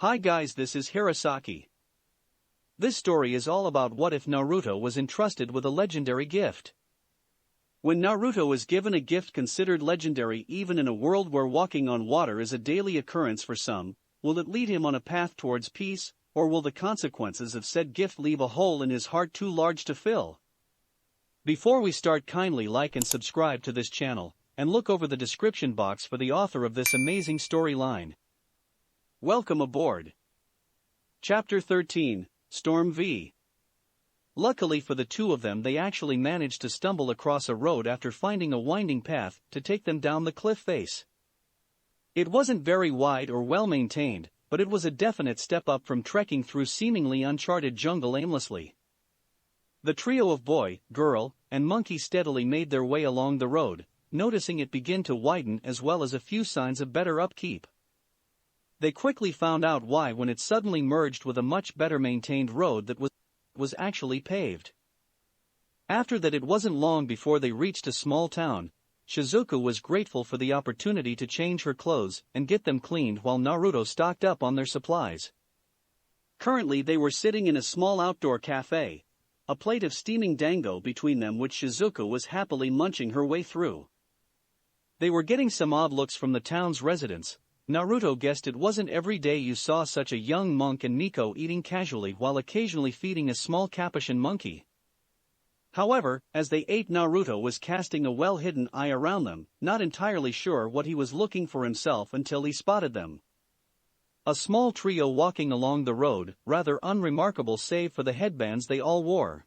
Hi guys, this is Hirosaki. This story is all about what if Naruto was entrusted with a legendary gift. When Naruto is given a gift considered legendary even in a world where walking on water is a daily occurrence for some, will it lead him on a path towards peace, or will the consequences of said gift leave a hole in his heart too large to fill? Before we start, kindly like and subscribe to this channel, and look over the description box for the author of this amazing storyline. Welcome aboard. Chapter 13, Storm V. Luckily for the two of them, they actually managed to stumble across a road after finding a winding path to take them down the cliff face. It wasn't very wide or well maintained, but it was a definite step up from trekking through seemingly uncharted jungle aimlessly. The trio of boy, girl, and monkey steadily made their way along the road, noticing it begin to widen as well as a few signs of better upkeep. They quickly found out why when it suddenly merged with a much better maintained road that was actually paved. After that, it wasn't long before they reached a small town. Shizuku was grateful for the opportunity to change her clothes and get them cleaned while Naruto stocked up on their supplies. Currently they were sitting in a small outdoor cafe, a plate of steaming dango between them which Shizuku was happily munching her way through. They were getting some odd looks from the town's residents. Naruto guessed it wasn't every day you saw such a young monk and Miko eating casually while occasionally feeding a small capuchin monkey. However, as they ate, Naruto was casting a well-hidden eye around them, not entirely sure what he was looking for himself until he spotted them. A small trio walking along the road, rather unremarkable save for the headbands they all wore.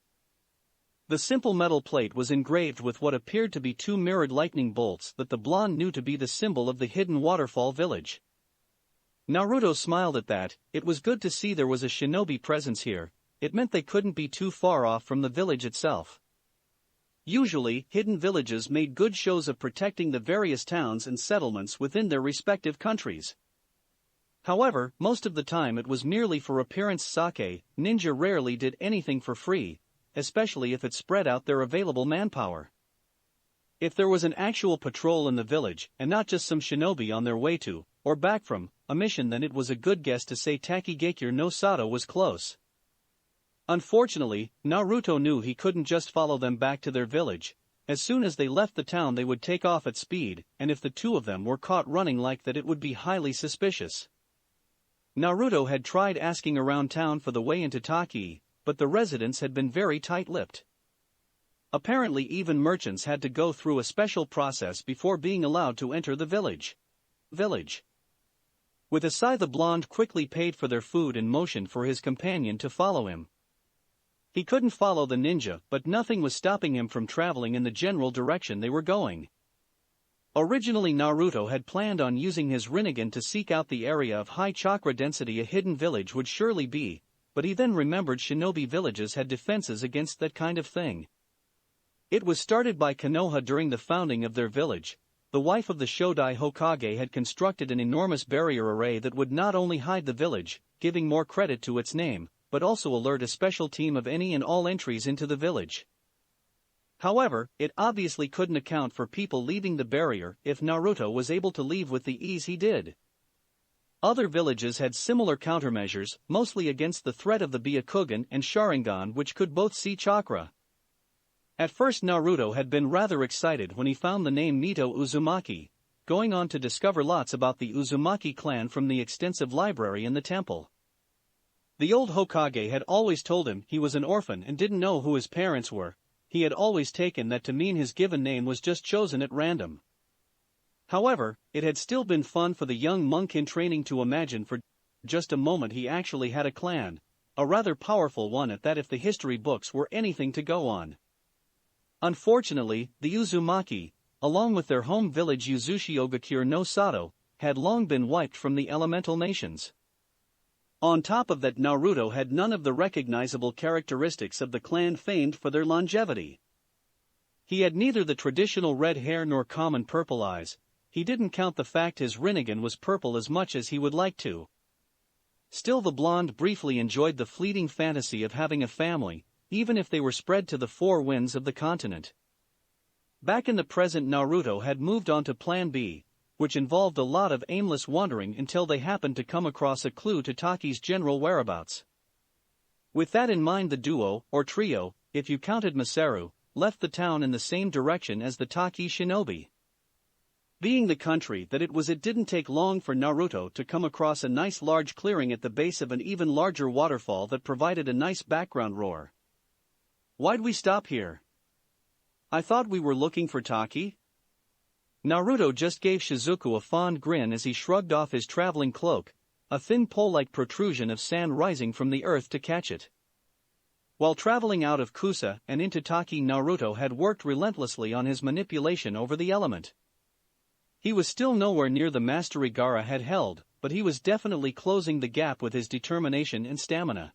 The simple metal plate was engraved with what appeared to be two mirrored lightning bolts that the blonde knew to be the symbol of the hidden waterfall village. Naruto smiled at that. It was good to see there was a shinobi presence here. It meant they couldn't be too far off from the village itself. Usually, hidden villages made good shows of protecting the various towns and settlements within their respective countries. However, most of the time it was merely for appearance. Sake ninja rarely did anything for free, especially if it spread out their available manpower. If there was an actual patrol in the village, and not just some shinobi on their way to, or back from, a mission, then it was a good guess to say Takigakure no Sato was close. Unfortunately, Naruto knew he couldn't just follow them back to their village. As soon as they left the town they would take off at speed, and if the two of them were caught running like that, it would be highly suspicious. Naruto had tried asking around town for the way into Taki, but the residents had been very tight-lipped. Apparently even merchants had to go through a special process before being allowed to enter the village. With a sigh, the blonde quickly paid for their food and motioned for his companion to follow him. He couldn't follow the ninja, but nothing was stopping him from traveling in the general direction they were going. Originally Naruto had planned on using his Rinnegan to seek out the area of high chakra density a hidden village would surely be, but he then remembered shinobi villages had defenses against that kind of thing. It was started by Konoha during the founding of their village. The wife of the Shodai Hokage had constructed an enormous barrier array that would not only hide the village, giving more credit to its name, but also alert a special team of any and all entries into the village. However, it obviously couldn't account for people leaving the barrier if Naruto was able to leave with the ease he did. Other villages had similar countermeasures, mostly against the threat of the Byakugan and Sharingan, which could both see chakra. At first Naruto had been rather excited when he found the name Mito Uzumaki, going on to discover lots about the Uzumaki clan from the extensive library in the temple. The old Hokage had always told him he was an orphan and didn't know who his parents were. He had always taken that to mean his given name was just chosen at random. However, it had still been fun for the young monk in training to imagine for just a moment he actually had a clan, a rather powerful one at that if the history books were anything to go on. Unfortunately, the Uzumaki, along with their home village Uzushiogakure no Sato, had long been wiped from the elemental nations. On top of that, Naruto had none of the recognizable characteristics of the clan famed for their longevity. He had neither the traditional red hair nor common purple eyes. He didn't count the fact his Rinnegan was purple as much as he would like to. Still, the blonde briefly enjoyed the fleeting fantasy of having a family, even if they were spread to the four winds of the continent. Back in the present, Naruto had moved on to Plan B, which involved a lot of aimless wandering until they happened to come across a clue to Taki's general whereabouts. With that in mind, the duo, or trio, if you counted Masaru, left the town in the same direction as the Taki shinobi. Being the country that it didn't take long for Naruto to come across a nice large clearing at the base of an even larger waterfall that provided a nice background roar. "Why'd we stop here? I thought we were looking for Taki?" Naruto just gave Shizuku a fond grin as he shrugged off his traveling cloak, a thin pole-like protrusion of sand rising from the earth to catch it. While traveling out of Kusa and into Taki, Naruto had worked relentlessly on his manipulation over the element. He was still nowhere near the mastery Gaara had held, but he was definitely closing the gap with his determination and stamina.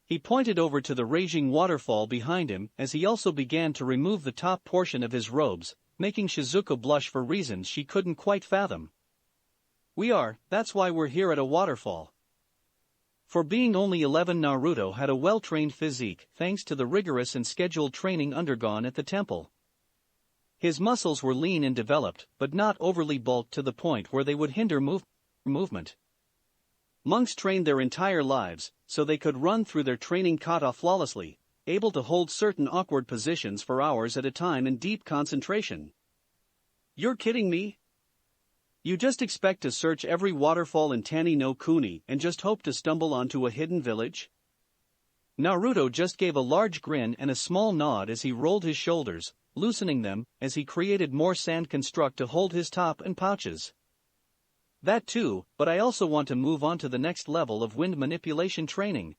He pointed over to the raging waterfall behind him as he also began to remove the top portion of his robes, making Shizuku blush for reasons she couldn't quite fathom. That's why we're here at a waterfall." For being only 11, Naruto had a well-trained physique thanks to the rigorous and scheduled training undergone at the temple. His muscles were lean and developed, but not overly bulked to the point where they would hinder movement. Monks trained their entire lives, so they could run through their training kata flawlessly, able to hold certain awkward positions for hours at a time in deep concentration. "You're kidding me? You just expect to search every waterfall in Tani no Kuni and just hope to stumble onto a hidden village?" Naruto just gave a large grin and a small nod as he rolled his shoulders, loosening them as he created more sand construct to hold his top and pouches. "That too, but I also want to move on to the next level of wind manipulation training."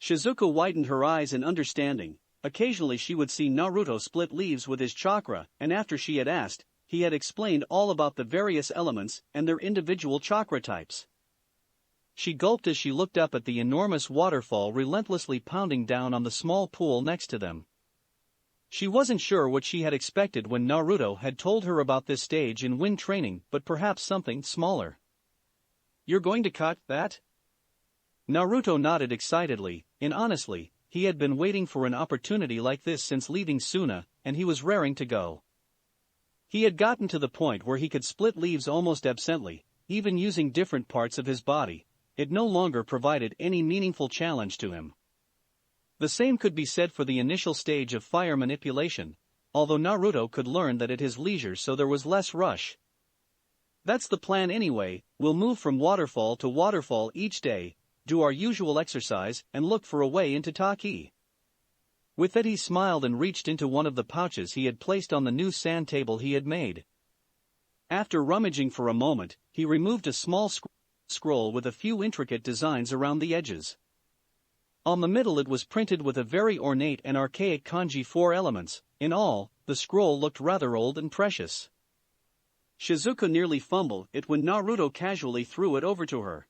Shizuku widened her eyes in understanding. Occasionally she would see Naruto split leaves with his chakra, and after she had asked, he had explained all about the various elements and their individual chakra types. She gulped as she looked up at the enormous waterfall relentlessly pounding down on the small pool next to them. She wasn't sure what she had expected when Naruto had told her about this stage in wind training, but perhaps something smaller. "You're going to cut that?" Naruto nodded excitedly, and honestly, he had been waiting for an opportunity like this since leaving Suna, and he was raring to go. He had gotten to the point where he could split leaves almost absently, even using different parts of his body. It no longer provided any meaningful challenge to him. The same could be said for the initial stage of fire manipulation, although Naruto could learn that at his leisure, so there was less rush. "That's the plan anyway, we'll move from waterfall to waterfall each day, do our usual exercise, and look for a way into Taki." With that he smiled and reached into one of the pouches he had placed on the new sand table he had made. After rummaging for a moment, he removed a small scroll with a few intricate designs around the edges. On the middle it was printed with a very ornate and archaic kanji 4 elements. In all, the scroll looked rather old and precious. Shizuku nearly fumbled it when Naruto casually threw it over to her.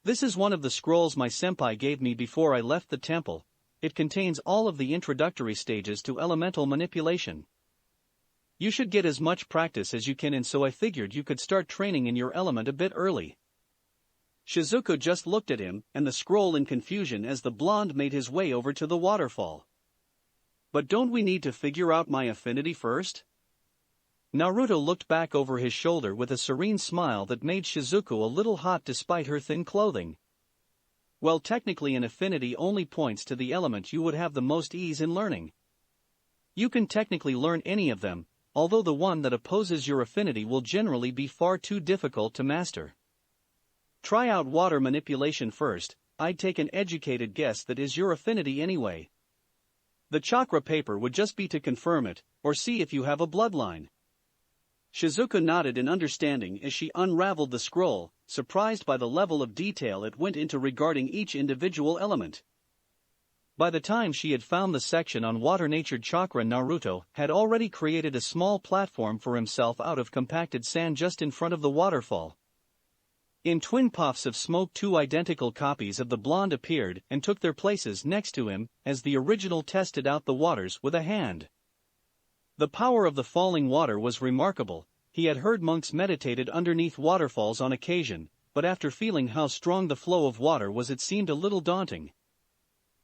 "This is one of the scrolls my senpai gave me before I left the temple. It contains all of the introductory stages to elemental manipulation. You should get as much practice as you can, and so I figured you could start training in your element a bit early." Shizuku just looked at him and the scroll in confusion as the blonde made his way over to the waterfall. "But don't we need to figure out my affinity first?" Naruto looked back over his shoulder with a serene smile that made Shizuku a little hot despite her thin clothing. "Well, technically an affinity only points to the element you would have the most ease in learning. You can technically learn any of them, although the one that opposes your affinity will generally be far too difficult to master. Try out water manipulation first. I'd take an educated guess that is your affinity anyway. The chakra paper would just be to confirm it, or see if you have a bloodline." Shizuku nodded in understanding as she unraveled the scroll, surprised by the level of detail it went into regarding each individual element. By the time she had found the section on water-natured chakra, Naruto had already created a small platform for himself out of compacted sand just in front of the waterfall. In twin puffs of smoke, 2 identical copies of the blonde appeared and took their places next to him as the original tested out the waters with a hand. The power of the falling water was remarkable. He had heard monks meditated underneath waterfalls on occasion, but after feeling how strong the flow of water was, it seemed a little daunting.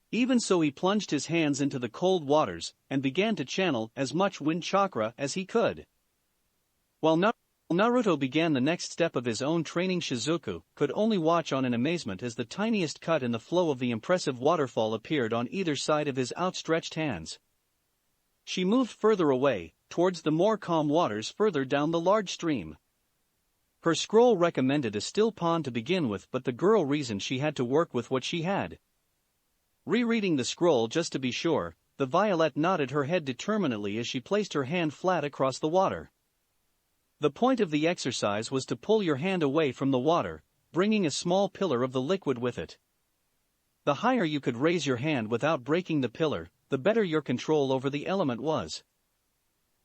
Even so, he plunged his hands into the cold waters and began to channel as much wind chakra as he could. While Naruto began the next step of his own training, Shizuku could only watch on in amazement as the tiniest cut in the flow of the impressive waterfall appeared on either side of his outstretched hands. She moved further away, towards the more calm waters further down the large stream. Her scroll recommended a still pond to begin with, but the girl reasoned she had to work with what she had. Rereading the scroll just to be sure, the Violet nodded her head determinedly as she placed her hand flat across the water. The point of the exercise was to pull your hand away from the water, bringing a small pillar of the liquid with it. The higher you could raise your hand without breaking the pillar, the better your control over the element was.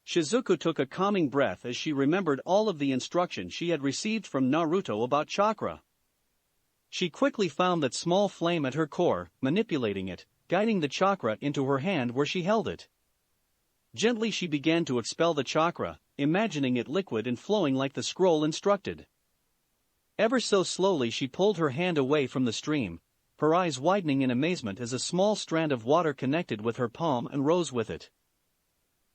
Shizuku took a calming breath as she remembered all of the instruction she had received from Naruto about chakra. She quickly found that small flame at her core, manipulating it, guiding the chakra into her hand where she held it. Gently she began to expel the chakra, imagining it liquid and flowing like the scroll instructed. Ever so slowly she pulled her hand away from the stream, her eyes widening in amazement as a small strand of water connected with her palm and rose with it.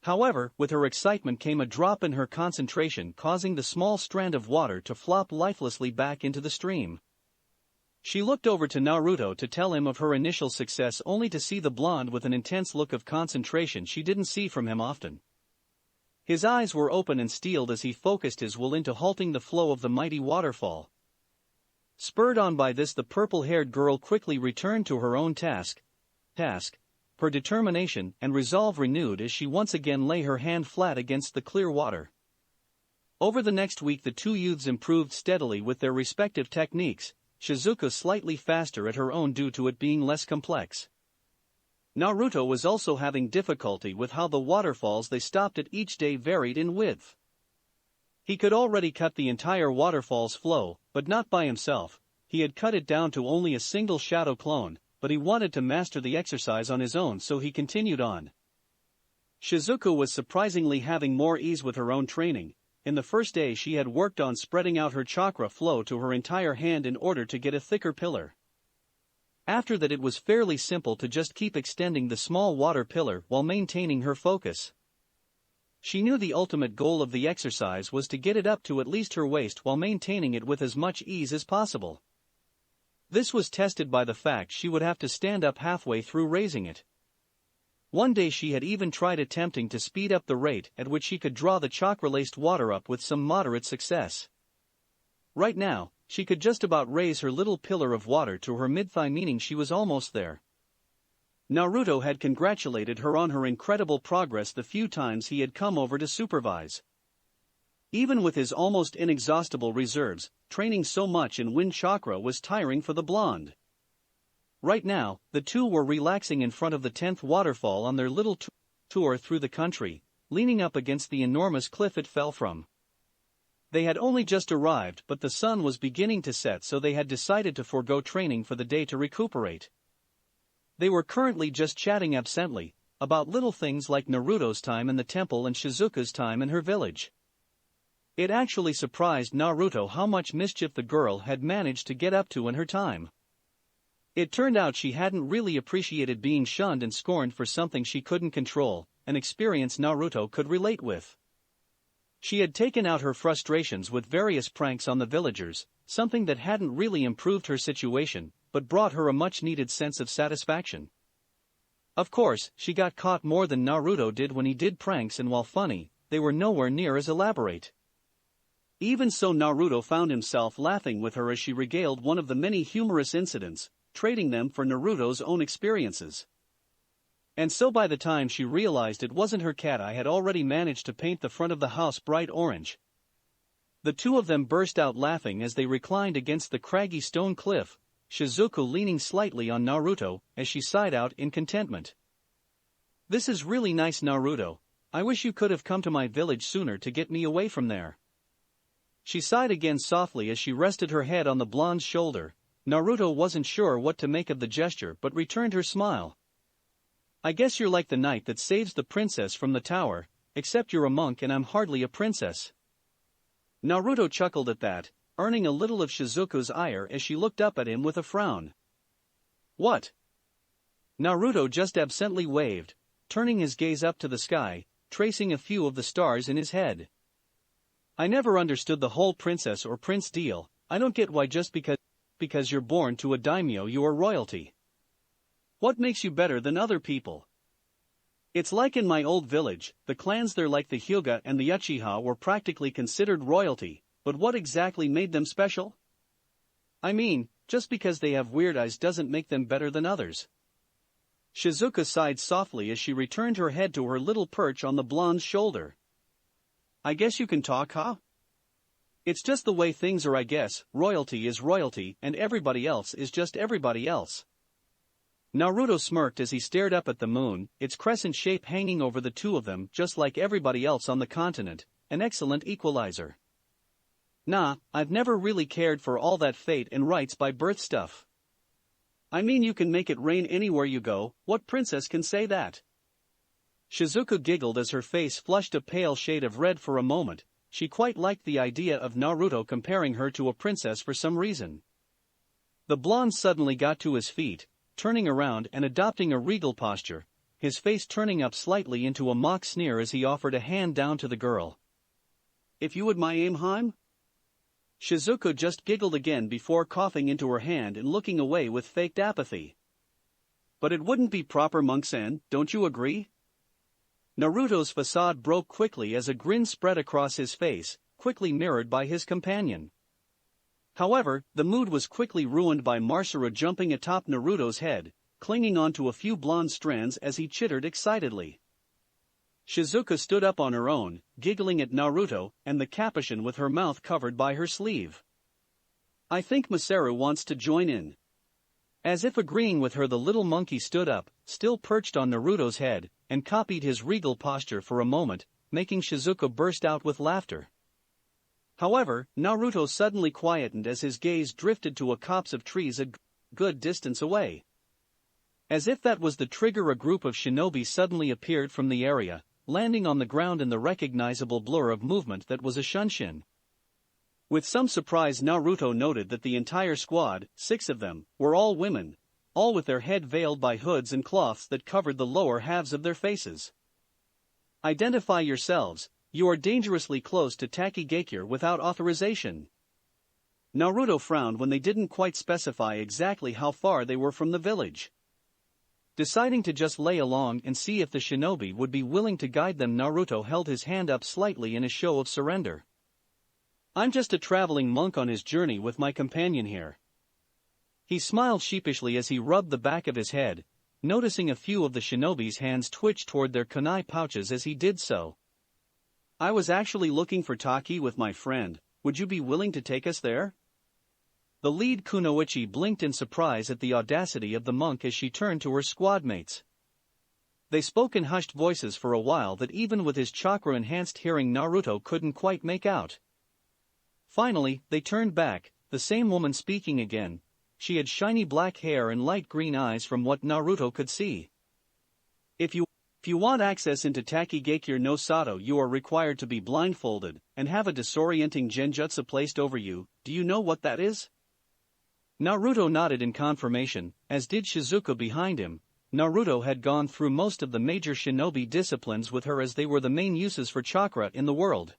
However, with her excitement came a drop in her concentration, causing the small strand of water to flop lifelessly back into the stream. She looked over to Naruto to tell him of her initial success, only to see the blonde with an intense look of concentration she didn't see from him often. His eyes were open and steeled as he focused his will into halting the flow of the mighty waterfall. Spurred on by this, the purple-haired girl quickly returned to her own task, her determination and resolve renewed as she once again lay her hand flat against the clear water. Over the next week the two youths improved steadily with their respective techniques, Shizuku slightly faster at her own due to it being less complex. Naruto was also having difficulty with how the waterfalls they stopped at each day varied in width. He could already cut the entire waterfall's flow, but not by himself. He had cut it down to only a single shadow clone, but he wanted to master the exercise on his own, so he continued on. Shizuku was surprisingly having more ease with her own training. In the first day she had worked on spreading out her chakra flow to her entire hand in order to get a thicker pillar. After that it was fairly simple to just keep extending the small water pillar while maintaining her focus. She knew the ultimate goal of the exercise was to get it up to at least her waist while maintaining it with as much ease as possible. This was tested by the fact she would have to stand up halfway through raising it. One day she had even tried attempting to speed up the rate at which she could draw the chakra-laced water up with some moderate success. Right now, she could just about raise her little pillar of water to her mid-thigh, meaning she was almost there. Naruto had congratulated her on her incredible progress the few times he had come over to supervise. Even with his almost inexhaustible reserves, training so much in wind chakra was tiring for the blonde. Right now, the two were relaxing in front of the 10th waterfall on their little tour through the country, leaning up against the enormous cliff it fell from. They had only just arrived, but the sun was beginning to set, so they had decided to forego training for the day to recuperate. They were currently just chatting absently about little things like Naruto's time in the temple and Shizuku's time in her village. It actually surprised Naruto how much mischief the girl had managed to get up to in her time. It turned out she hadn't really appreciated being shunned and scorned for something she couldn't control, an experience Naruto could relate with. She had taken out her frustrations with various pranks on the villagers, something that hadn't really improved her situation, but brought her a much-needed sense of satisfaction. Of course, she got caught more than Naruto did when he did pranks, and while funny, they were nowhere near as elaborate. Even so, Naruto found himself laughing with her as she regaled one of the many humorous incidents, trading them for Naruto's own experiences. And so by the time she realized it wasn't her, cat eye had already managed to paint the front of the house bright orange. The two of them burst out laughing as they reclined against the craggy stone cliff, Shizuku leaning slightly on Naruto as she sighed out in contentment. "This is really nice, Naruto. I wish you could have come to my village sooner to get me away from there." She sighed again softly as she rested her head on the blonde's shoulder. Naruto wasn't sure what to make of the gesture but returned her smile. "I guess you're like the knight that saves the princess from the tower, except you're a monk and I'm hardly a princess." Naruto chuckled at that, earning a little of Shizuku's ire as she looked up at him with a frown. "What?" Naruto just absently waved, turning his gaze up to the sky, tracing a few of the stars in his head. I never understood the whole princess or prince deal. I don't get why just because you're born to a daimyo you are royalty. What makes you better than other people? It's like in my old village, the clans there like the Hyuga and the Uchiha were practically considered royalty, but what exactly made them special? I mean, just because they have weird eyes doesn't make them better than others. Shizuka sighed softly as she returned her head to her little perch on the blonde's shoulder. I guess you can talk, huh? It's just the way things are, I guess. Royalty is royalty and everybody else is just everybody else. Naruto smirked as he stared up at the moon, its crescent shape hanging over the two of them just like everybody else on the continent, an excellent equalizer. Nah, I've never really cared for all that fate and rights by birth stuff. I mean, you can make it rain anywhere you go. What princess can say that? Shizuka giggled as her face flushed a pale shade of red for a moment. She quite liked the idea of Naruto comparing her to a princess for some reason. The blonde suddenly got to his feet, turning around and adopting a regal posture, his face turning up slightly into a mock sneer as he offered a hand down to the girl. If you would my aim, Heim? Shizuka just giggled again before coughing into her hand and looking away with faked apathy. But it wouldn't be proper, monk-san, don't you agree? Naruto's facade broke quickly as a grin spread across his face, quickly mirrored by his companion. However, the mood was quickly ruined by Marsura jumping atop Naruto's head, clinging onto a few blonde strands as he chittered excitedly. Shizuka stood up on her own, giggling at Naruto and the capuchin with her mouth covered by her sleeve. I think Masaru wants to join in. As if agreeing with her, the little monkey stood up, still perched on Naruto's head, and copied his regal posture for a moment, making Shizuka burst out with laughter. However, Naruto suddenly quietened as his gaze drifted to a copse of trees a good distance away. As if that was the trigger, a group of shinobi suddenly appeared from the area, landing on the ground in the recognizable blur of movement that was a shunshin. With some surprise, Naruto noted that the entire squad, 6 of them, were all women, all with their head veiled by hoods and cloths that covered the lower halves of their faces. Identify yourselves, you are dangerously close to Takigakure without authorization. Naruto frowned when they didn't quite specify exactly how far they were from the village. Deciding to just lay along and see if the shinobi would be willing to guide them, Naruto held his hand up slightly in a show of surrender. I'm just a traveling monk on his journey with my companion here. He smiled sheepishly as he rubbed the back of his head, noticing a few of the shinobi's hands twitch toward their kunai pouches as he did so. I was actually looking for Taki with my friend. Would you be willing to take us there? The lead kunoichi blinked in surprise at the audacity of the monk as she turned to her squad mates. They spoke in hushed voices for a while that even with his chakra-enhanced hearing Naruto couldn't quite make out. Finally, they turned back, the same woman speaking again. She had shiny black hair and light green eyes from what Naruto could see. If you want access into Takigakure no Sato, you are required to be blindfolded and have a disorienting genjutsu placed over you. Do you know what that is? Naruto nodded in confirmation, as did Shizuka behind him. Naruto had gone through most of the major shinobi disciplines with her as they were the main uses for chakra in the world.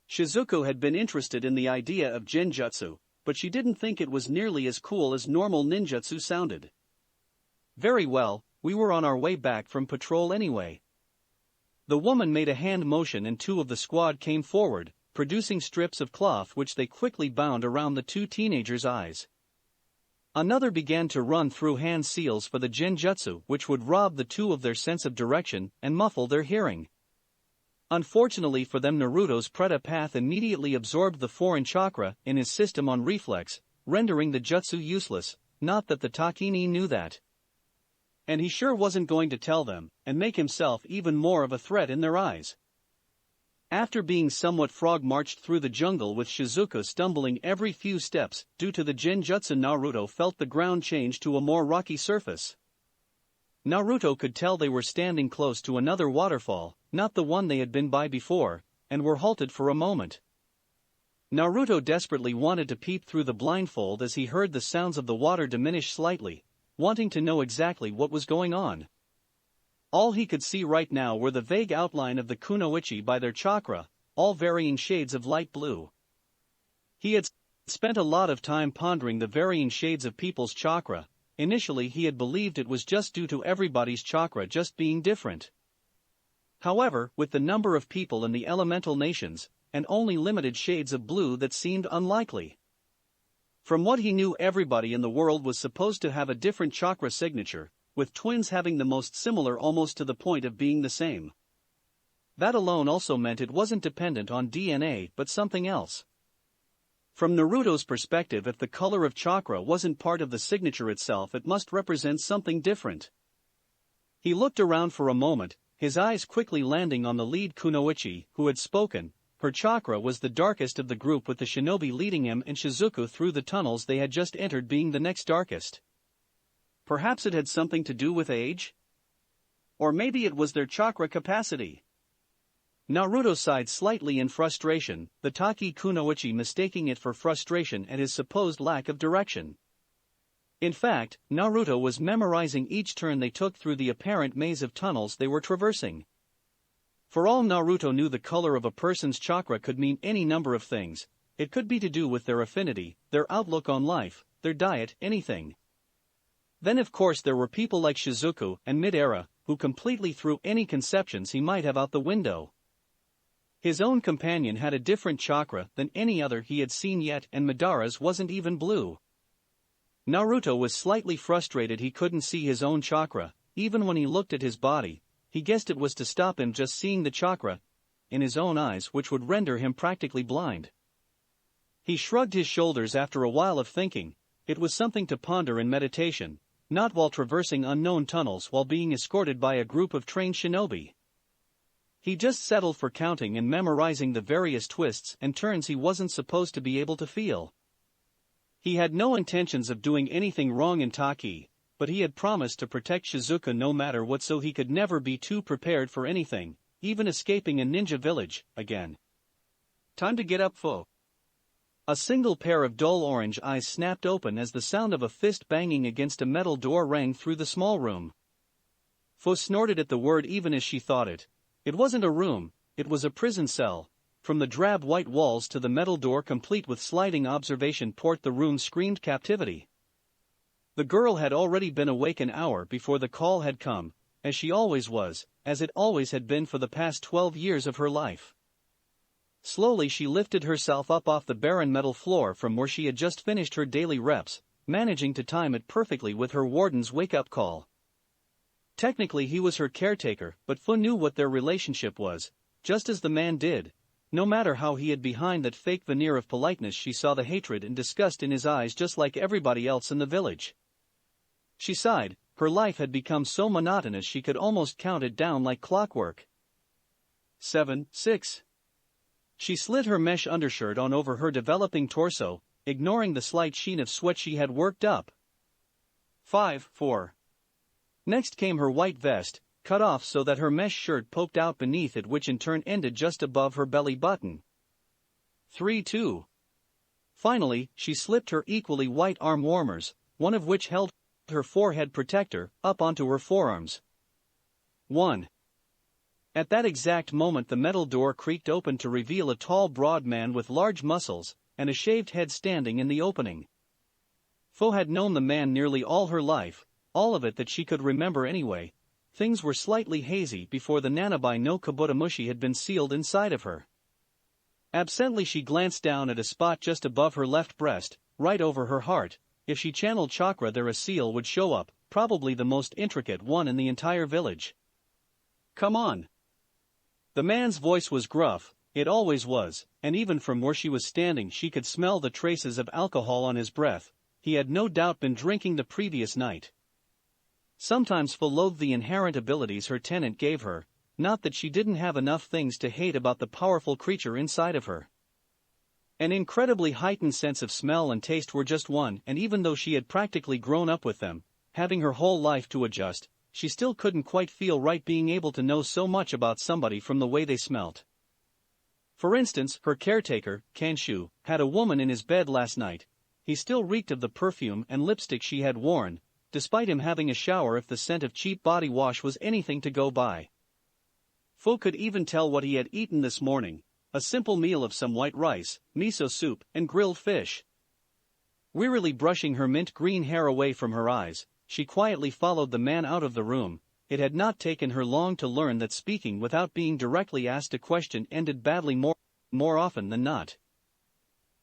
Shizuka had been interested in the idea of genjutsu, but she didn't think it was nearly as cool as normal ninjutsu sounded. Very well, we were on our way back from patrol anyway. The woman made a hand motion and 2 of the squad came forward, producing strips of cloth which they quickly bound around the 2 teenagers' eyes. Another began to run through hand seals for the genjutsu, which would rob the 2 of their sense of direction and muffle their hearing. Unfortunately for them, Naruto's Preta path immediately absorbed the foreign chakra in his system on reflex, rendering the jutsu useless. Not that the Takini knew that. And he sure wasn't going to tell them, and make himself even more of a threat in their eyes. After being somewhat frog-marched through the jungle with Shizuka stumbling every few steps due to the genjutsu, Naruto felt the ground change to a more rocky surface. Naruto could tell they were standing close to another waterfall, not the one they had been by before, and were halted for a moment. Naruto desperately wanted to peep through the blindfold as he heard the sounds of the water diminish slightly, wanting to know exactly what was going on. All he could see right now were the vague outline of the kunoichi by their chakra, all varying shades of light blue. He had spent a lot of time pondering the varying shades of people's chakra. Initially he had believed it was just due to everybody's chakra just being different. However, with the number of people in the elemental nations, and only limited shades of blue, that seemed unlikely. From what he knew, everybody in the world was supposed to have a different chakra signature, with twins having the most similar almost to the point of being the same. That alone also meant it wasn't dependent on DNA but something else. From Naruto's perspective, if the color of chakra wasn't part of the signature itself, it must represent something different. He looked around for a moment, his eyes quickly landing on the lead kunoichi, who had spoken. Her chakra was the darkest of the group, with the shinobi leading him and Shizuku through the tunnels they had just entered being the next darkest. Perhaps it had something to do with age? Or maybe it was their chakra capacity. Naruto sighed slightly in frustration, the Taki kunoichi mistaking it for frustration at his supposed lack of direction. In fact, Naruto was memorizing each turn they took through the apparent maze of tunnels they were traversing. For all Naruto knew, the color of a person's chakra could mean any number of things. It could be to do with their affinity, their outlook on life, their diet, anything. Then of course there were people like Shizuku and Mid-Era, who completely threw any conceptions he might have out the window. His own companion had a different chakra than any other he had seen yet, and Madara's wasn't even blue. Naruto was slightly frustrated he couldn't see his own chakra. Even when he looked at his body, he guessed it was to stop him just seeing the chakra in his own eyes, which would render him practically blind. He shrugged his shoulders after a while of thinking. It was something to ponder in meditation, not while traversing unknown tunnels while being escorted by a group of trained shinobi. He just settled for counting and memorizing the various twists and turns he wasn't supposed to be able to feel. He had no intentions of doing anything wrong in Taki, but he had promised to protect Shizuka no matter what, so he could never be too prepared for anything, even escaping a ninja village again. Time to get up, Fo. A single pair of dull orange eyes snapped open as the sound of a fist banging against a metal door rang through the small room. Fo snorted at the word even as she thought it. It wasn't a room, it was a prison cell. From the drab white walls to the metal door complete with sliding observation port, the room screamed captivity. The girl had already been awake an hour before the call had come, as she always was, as it always had been for the past 12 years of her life. Slowly she lifted herself up off the barren metal floor from where she had just finished her daily reps, managing to time it perfectly with her warden's wake-up call. Technically he was her caretaker, but Fu knew what their relationship was, just as the man did. No matter how he hid behind that fake veneer of politeness, she saw the hatred and disgust in his eyes just like everybody else in the village. She sighed. Her life had become so monotonous she could almost count it down like clockwork. 7, 6. She slid her mesh undershirt on over her developing torso, ignoring the slight sheen of sweat she had worked up. 5, 4. Next came her white vest, cut off so that her mesh shirt poked out beneath it, which in turn ended just above her belly button. 3, 2. Finally, she slipped her equally white arm warmers, one of which held her forehead protector, up onto her forearms. 1. At that exact moment the metal door creaked open to reveal a tall broad man with large muscles and a shaved head standing in the opening. Fo had known the man nearly all her life, all of it that she could remember anyway. Things were slightly hazy before the Nanabai no Kabutomushi had been sealed inside of her. Absently she glanced down at a spot just above her left breast, right over her heart. If she channeled chakra there a seal would show up, probably the most intricate one in the entire village. Come on. The man's voice was gruff, it always was, and even from where she was standing she could smell the traces of alcohol on his breath. He had no doubt been drinking the previous night. Sometimes Fo loathed the inherent abilities her tenant gave her, not that she didn't have enough things to hate about the powerful creature inside of her. An incredibly heightened sense of smell and taste were just one, and even though she had practically grown up with them, having her whole life to adjust, she still couldn't quite feel right being able to know so much about somebody from the way they smelt. For instance, her caretaker, Kanshu, had a woman in his bed last night. He still reeked of the perfume and lipstick she had worn, despite him having a shower if the scent of cheap body wash was anything to go by. Fo could even tell what he had eaten this morning, a simple meal of some white rice, miso soup, and grilled fish. Wearily brushing her mint green hair away from her eyes, she quietly followed the man out of the room. It had not taken her long to learn that speaking without being directly asked a question ended badly more often than not.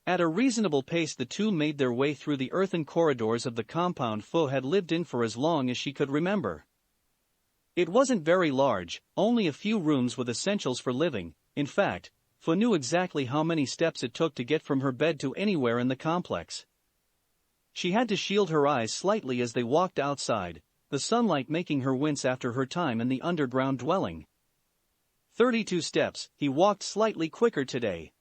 At a reasonable pace the two made their way through the earthen corridors of the compound Fu had lived in for as long as she could remember. It wasn't very large, only a few rooms with essentials for living. In fact, Fu knew exactly how many steps it took to get from her bed to anywhere in the complex. She had to shield her eyes slightly as they walked outside, the sunlight making her wince after her time in the underground dwelling. 32 steps, he walked slightly quicker today.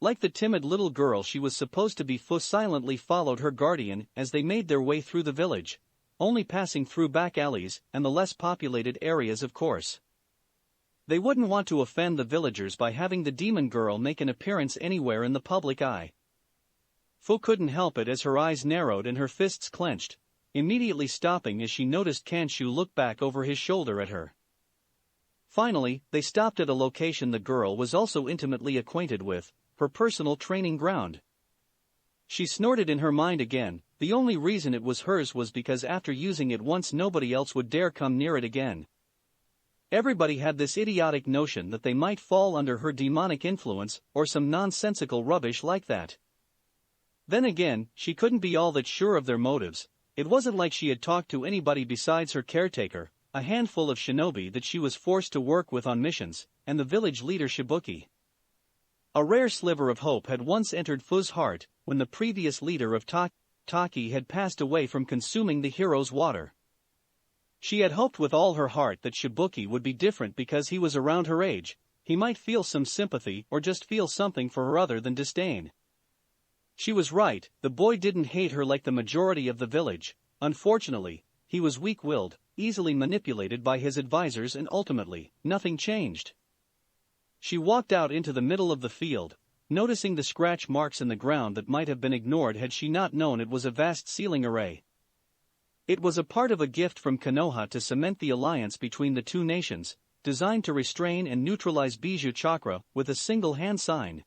Like the timid little girl she was supposed to be, Fu silently followed her guardian as they made their way through the village, only passing through back alleys and the less populated areas, of course. They wouldn't want to offend the villagers by having the demon girl make an appearance anywhere in the public eye. Fu couldn't help it as her eyes narrowed and her fists clenched, immediately stopping as she noticed Kanshu look back over his shoulder at her. Finally, they stopped at a location the girl was also intimately acquainted with, her personal training ground. She snorted in her mind again. The only reason it was hers was because after using it once nobody else would dare come near it again. Everybody had this idiotic notion that they might fall under her demonic influence or some nonsensical rubbish like that. Then again, she couldn't be all that sure of their motives. It wasn't like she had talked to anybody besides her caretaker, a handful of shinobi that she was forced to work with on missions, and the village leader Shibuki. A rare sliver of hope had once entered Fu's heart when the previous leader of Taki had passed away from consuming the hero's water. She had hoped with all her heart that Shibuki would be different because he was around her age. He might feel some sympathy or just feel something for her other than disdain. She was right, the boy didn't hate her like the majority of the village. Unfortunately, he was weak-willed, easily manipulated by his advisors, and ultimately, nothing changed. She walked out into the middle of the field, noticing the scratch marks in the ground that might have been ignored had she not known it was a vast sealing array. It was a part of a gift from Konoha to cement the alliance between the two nations, designed to restrain and neutralize Bijou chakra with a single hand sign.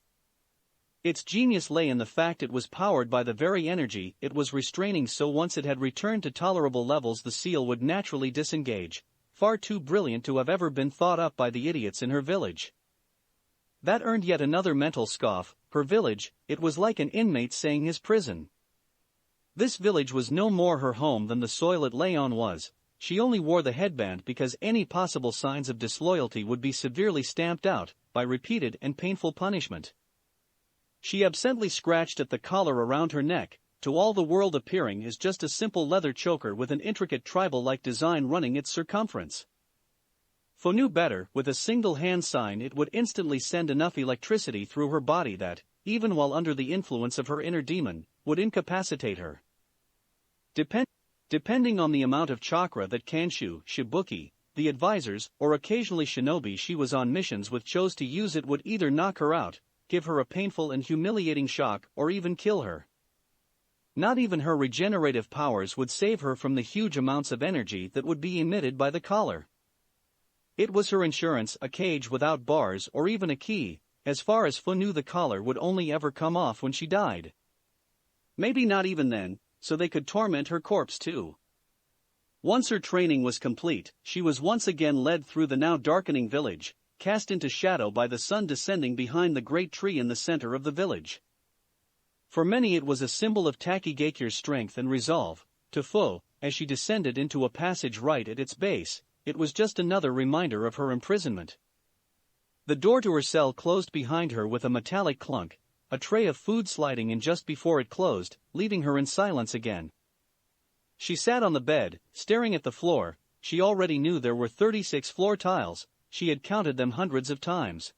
Its genius lay in the fact it was powered by the very energy it was restraining, so once it had returned to tolerable levels the seal would naturally disengage, far too brilliant to have ever been thought up by the idiots in her village. That earned yet another mental scoff. Her village, it was like an inmate saying his prison. This village was no more her home than the soil it lay on was. She only wore the headband because any possible signs of disloyalty would be severely stamped out by repeated and painful punishment. She absently scratched at the collar around her neck, to all the world appearing as just a simple leather choker with an intricate tribal-like design running its circumference. Fu knew better. With a single hand sign it would instantly send enough electricity through her body that, even while under the influence of her inner demon, would incapacitate her. Depending on the amount of chakra that Kanshu, Shibuki, the advisors, or occasionally shinobi she was on missions with chose to use, it would either knock her out, give her a painful and humiliating shock, or even kill her. Not even her regenerative powers would save her from the huge amounts of energy that would be emitted by the collar. It was her insurance, a cage without bars or even a key. As far as Fu knew, the collar would only ever come off when she died. Maybe not even then, so they could torment her corpse too. Once her training was complete, she was once again led through the now darkening village, cast into shadow by the sun descending behind the great tree in the center of the village. For many it was a symbol of Takigakure's strength and resolve. To Fu, as she descended into a passage right at its base, it was just another reminder of her imprisonment. The door to her cell closed behind her with a metallic clunk, a tray of food sliding in just before it closed, leaving her in silence again. She sat on the bed, staring at the floor. She already knew there were 36 floor tiles. She had counted them hundreds of times.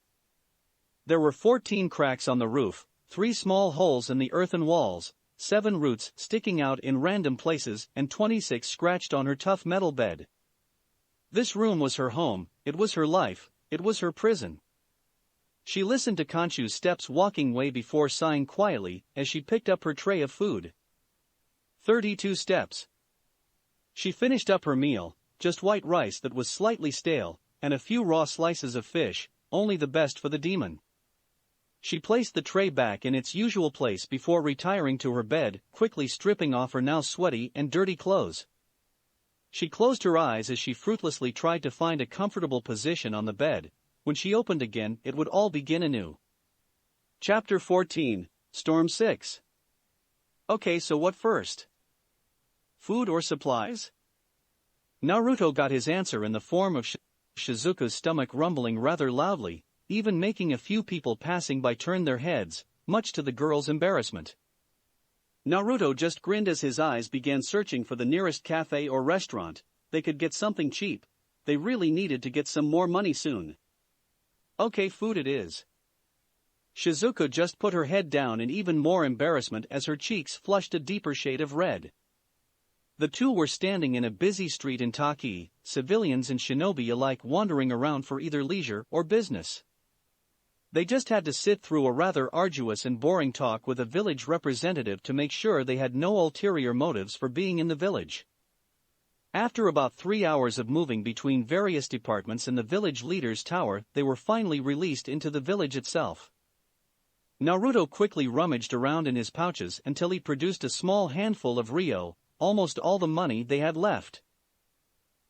There were 14 cracks on the roof, 3 small holes in the earthen walls, 7 roots sticking out in random places, and 26 scratched on her tough metal bed. This room was her home, it was her life, it was her prison. She listened to Kanshu's steps walking away before sighing quietly as she picked up her tray of food. 32 steps. She finished up her meal, just white rice that was slightly stale, and a few raw slices of fish, only the best for the demon. She placed the tray back in its usual place before retiring to her bed, quickly stripping off her now sweaty and dirty clothes. She closed her eyes as she fruitlessly tried to find a comfortable position on the bed. When she opened again, it would all begin anew. Chapter 14, Storm 6. Okay, so what first? Food or supplies? Naruto got his answer in the form of Shizuka's stomach rumbling rather loudly, even making a few people passing by turn their heads, much to the girl's embarrassment. Naruto just grinned as his eyes began searching for the nearest cafe or restaurant. They could get something cheap. They really needed to get some more money soon. Okay, food it is. Shizuka just put her head down in even more embarrassment as her cheeks flushed a deeper shade of red. The two were standing in a busy street in Taki, civilians and shinobi alike wandering around for either leisure or business. They just had to sit through a rather arduous and boring talk with a village representative to make sure they had no ulterior motives for being in the village. After about 3 hours of moving between various departments in the village leader's tower, they were finally released into the village itself. Naruto quickly rummaged around in his pouches until he produced a small handful of ryo, almost all the money they had left.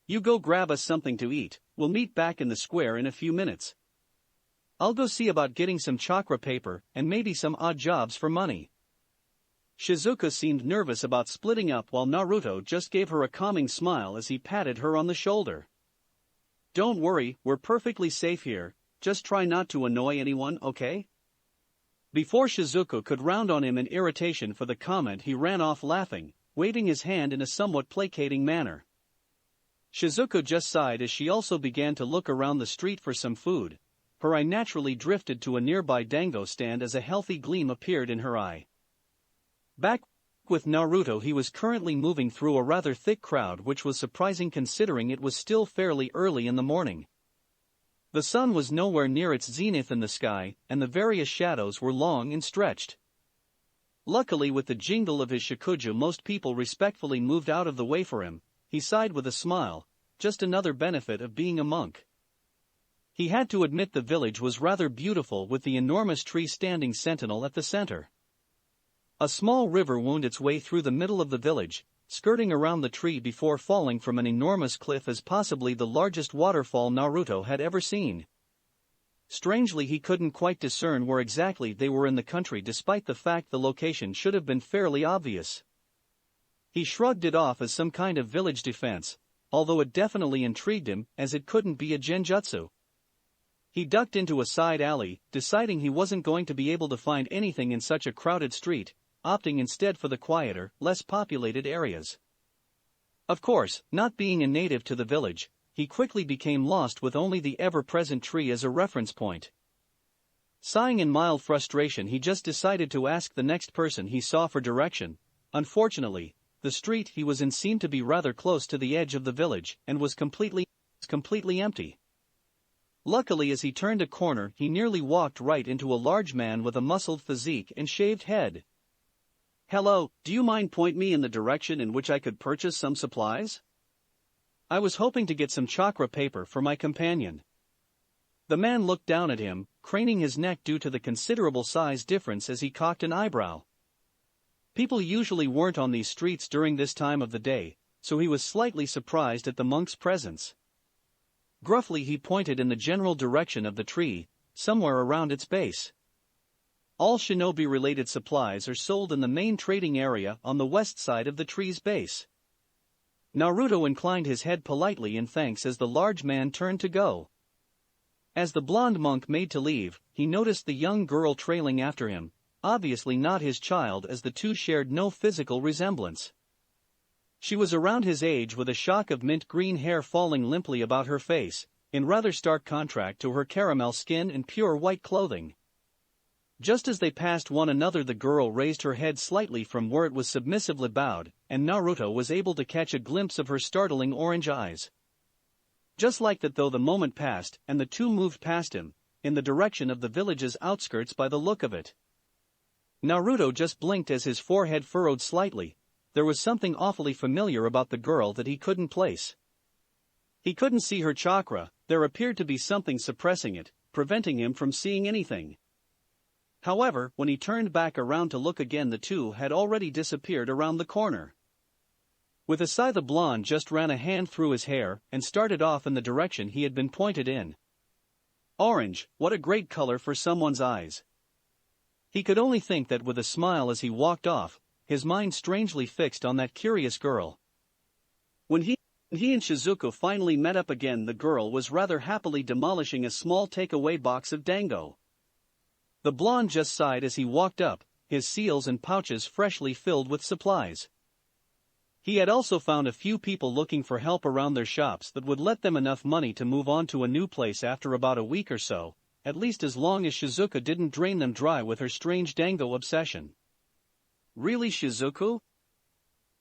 You go grab us something to eat, we'll meet back in the square in a few minutes. I'll go see about getting some chakra paper and maybe some odd jobs for money. Shizuka seemed nervous about splitting up while Naruto just gave her a calming smile as he patted her on the shoulder. Don't worry, we're perfectly safe here, just try not to annoy anyone, okay? Before Shizuka could round on him in irritation for the comment, he ran off laughing, waving his hand in a somewhat placating manner. Shizuka just sighed as she also began to look around the street for some food. Her eye naturally drifted to a nearby dango stand as a healthy gleam appeared in her eye. Back with Naruto, he was currently moving through a rather thick crowd, which was surprising considering it was still fairly early in the morning. The sun was nowhere near its zenith in the sky, and the various shadows were long and stretched. Luckily, with the jingle of his shikuju, most people respectfully moved out of the way for him. He sighed with a smile, just another benefit of being a monk. He had to admit the village was rather beautiful with the enormous tree standing sentinel at the center. A small river wound its way through the middle of the village, skirting around the tree before falling from an enormous cliff as possibly the largest waterfall Naruto had ever seen. Strangely, he couldn't quite discern where exactly they were in the country despite the fact the location should have been fairly obvious. He shrugged it off as some kind of village defense, although it definitely intrigued him as it couldn't be a genjutsu. He ducked into a side alley, deciding he wasn't going to be able to find anything in such a crowded street, opting instead for the quieter, less populated areas. Of course, not being a native to the village, he quickly became lost with only the ever-present tree as a reference point. Sighing in mild frustration, he just decided to ask the next person he saw for direction. Unfortunately, the street he was in seemed to be rather close to the edge of the village and was completely empty. Luckily, as he turned a corner, he nearly walked right into a large man with a muscled physique and shaved head. Hello, do you mind point me in the direction in which I could purchase some supplies? I was hoping to get some chakra paper for my companion. The man looked down at him, craning his neck due to the considerable size difference as he cocked an eyebrow. People usually weren't on these streets during this time of the day, so he was slightly surprised at the monk's presence. Gruffly, he pointed in the general direction of the tree, somewhere around its base. All shinobi-related supplies are sold in the main trading area on the west side of the tree's base. Naruto inclined his head politely in thanks as the large man turned to go. As the blonde monk made to leave, he noticed the young girl trailing after him, obviously not his child as the two shared no physical resemblance. She was around his age with a shock of mint green hair falling limply about her face, in rather stark contrast to her caramel skin and pure white clothing. Just as they passed one another, the girl raised her head slightly from where it was submissively bowed, and Naruto was able to catch a glimpse of her startling orange eyes. Just like that, though, the moment passed, and the two moved past him, in the direction of the village's outskirts by the look of it. Naruto just blinked as his forehead furrowed slightly. There was something awfully familiar about the girl that he couldn't place. He couldn't see her chakra, there appeared to be something suppressing it, preventing him from seeing anything. However, when he turned back around to look again, the two had already disappeared around the corner. With a sigh, the blonde just ran a hand through his hair and started off in the direction he had been pointed in. Orange, what a great color for someone's eyes. He could only think that with a smile as he walked off, his mind strangely fixed on that curious girl. When he and Shizuko finally met up again, the girl was rather happily demolishing a small takeaway box of dango. The blonde just sighed as he walked up, his seals and pouches freshly filled with supplies. He had also found a few people looking for help around their shops that would let them enough money to move on to a new place after about a week or so, at least as long as Shizuka didn't drain them dry with her strange dango obsession. Really, Shizuku?